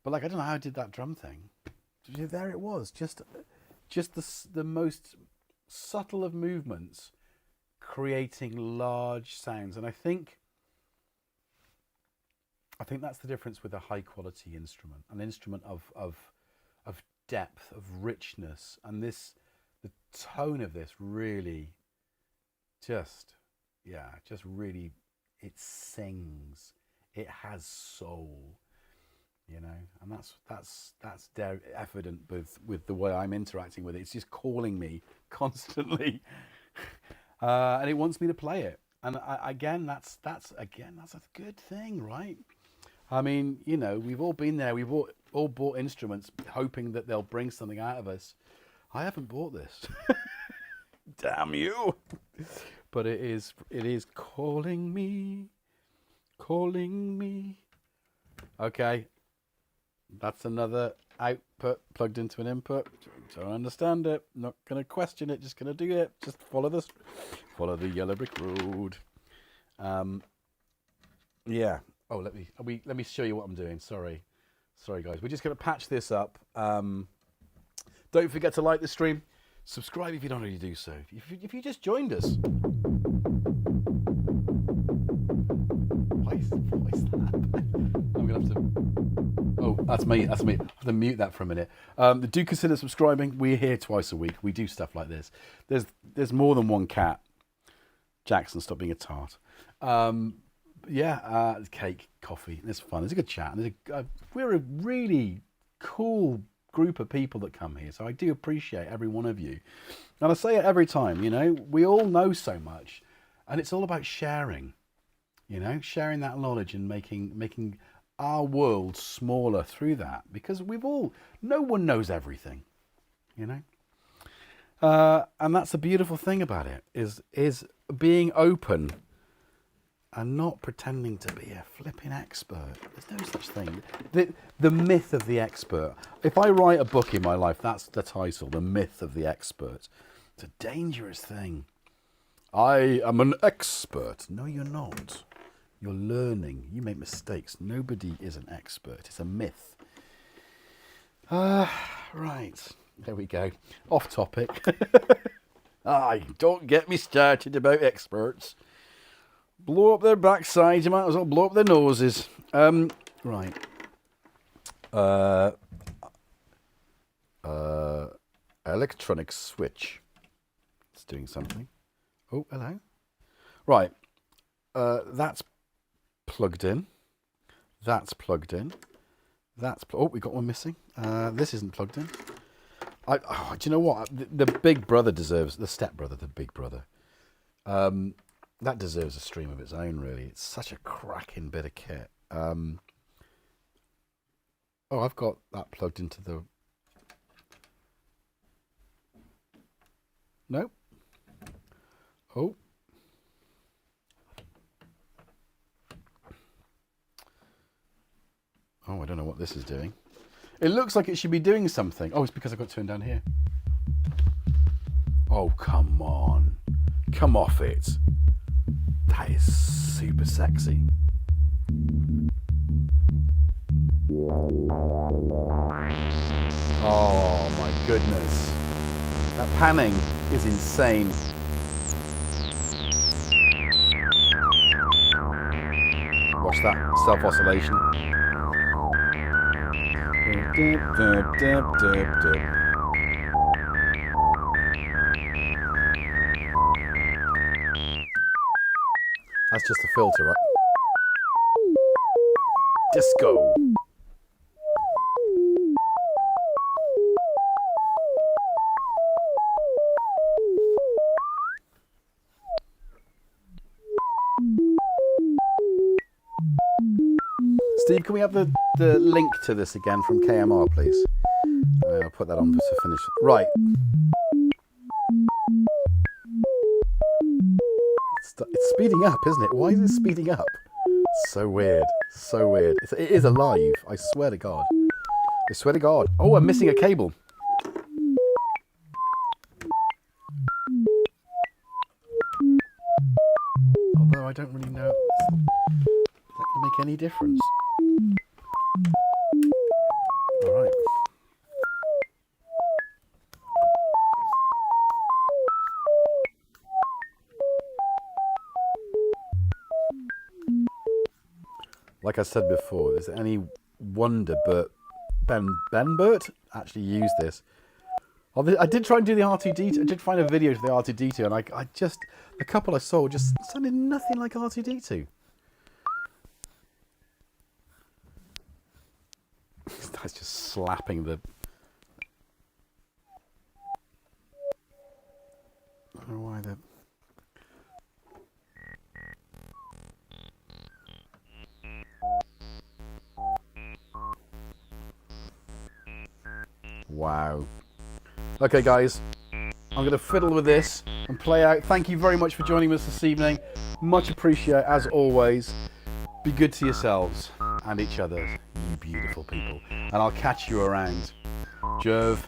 but like, I don't know how I did that drum thing. There it was, just the most subtle of movements, creating large sounds. And I think that's the difference with a high quality instrument, an instrument of depth, of richness, and the tone of this really just really, it sings, it has soul, you know, and that's evident with the way I'm interacting with it. It's just calling me constantly, and it wants me to play it. And again, that's a good thing, right? I mean, you know, we've all been there. We've all bought instruments hoping that they'll bring something out of us. I haven't bought this. Damn you. But it is calling me. Okay. That's another output plugged into an input. Don't understand it. Not going to question it. Just going to do it. Just follow the yellow brick road. Yeah. Oh, let me show you what I'm doing. Sorry guys. We're just going to patch this up. Don't forget to like the stream. Subscribe if you don't already do so. If you just joined us. Why is that? I'm going to have to... Oh, that's me. I have to mute that for a minute. Do consider subscribing. We're here twice a week. We do stuff like this. There's more than one cat. Jackson, stop being a tart. Cake, coffee. It's fun. It's a good chat. And we're a really cool group of people that come here, so I do appreciate every one of you. And I say it every time, you know, we all know so much, and it's all about sharing, you know, sharing that knowledge and making our world smaller through that, because no one knows everything, you know. And that's the beautiful thing about it, is being open and not pretending to be a flipping expert. There's no such thing. The myth of the expert. If I write a book in my life, that's the title, The Myth of the Expert. It's a dangerous thing. I am an expert. No, you're not. You're learning. You make mistakes. Nobody is an expert. It's a myth. Right. There we go. Off topic. Don't get me started about experts. Blow up their backsides, you might as well blow up their noses. Right. Electronic switch. It's doing something. Oh, hello. Right. That's plugged in. That's plugged in. We got one missing. This isn't plugged in. Do you know what? The big brother deserves, the stepbrother, the big brother. That deserves a stream of its own, really. It's such a cracking bit of kit. I've got that plugged into the... Nope. Oh. I don't know what this is doing. It looks like it should be doing something. Oh, it's because I've got to turn down here. Oh, come on. Come off it. That is super sexy. Oh my goodness. That panning is insane. Watch that self-oscillation. That's just a filter, right? Disco. Steve, can we have the link to this again from KMR, please? put that on to finish. Right. It's speeding up, isn't it? Why is it speeding up? So weird. So weird. It is alive. I swear to God. I swear to God. Oh, I'm missing a cable. Although I don't really know. Is that going to make any difference? All right. Like I said before, is it any wonder but Ben Burt actually used this? I did try and do the R2D2. I did find a video to the R2D2, and I just, the couple I saw just sounded nothing like R2D2. That's just slapping the... I don't know why the... Wow. Okay, guys, I'm going to fiddle with this and play out. Thank you very much for joining us this evening. Much appreciated, as always. Be good to yourselves and each other, you beautiful people. And I'll catch you around. Jerv,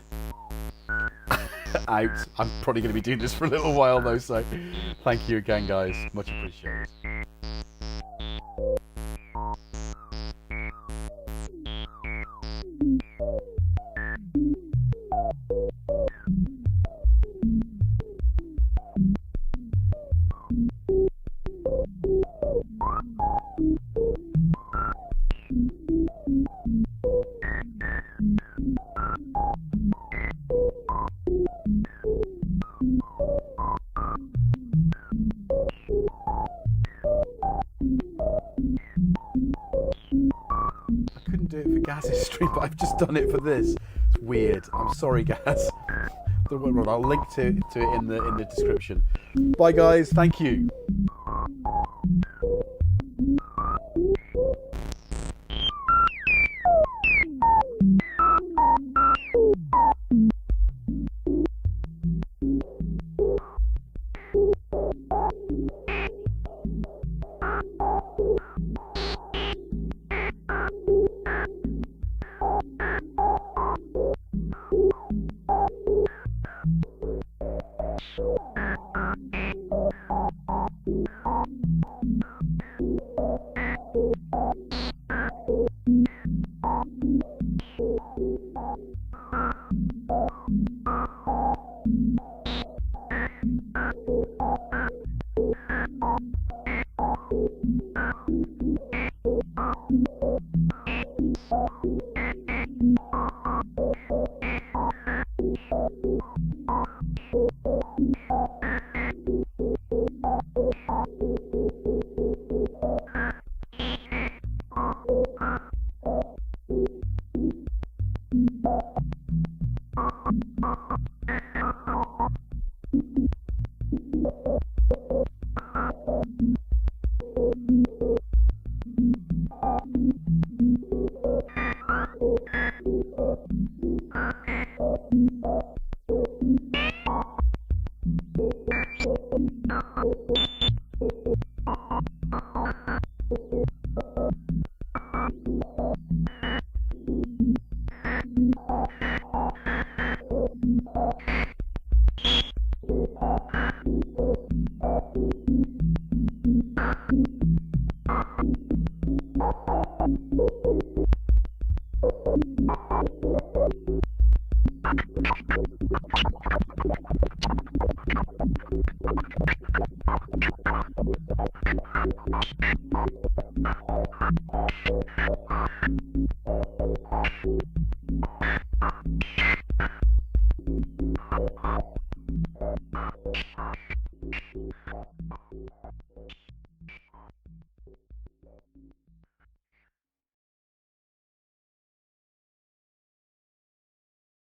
out. I'm probably going to be doing this for a little while, though, so thank you again, guys. Much appreciated. But I've just done it for this. It's weird. I'm sorry, guys. I'll link to it in the description. Bye, guys. Thank you.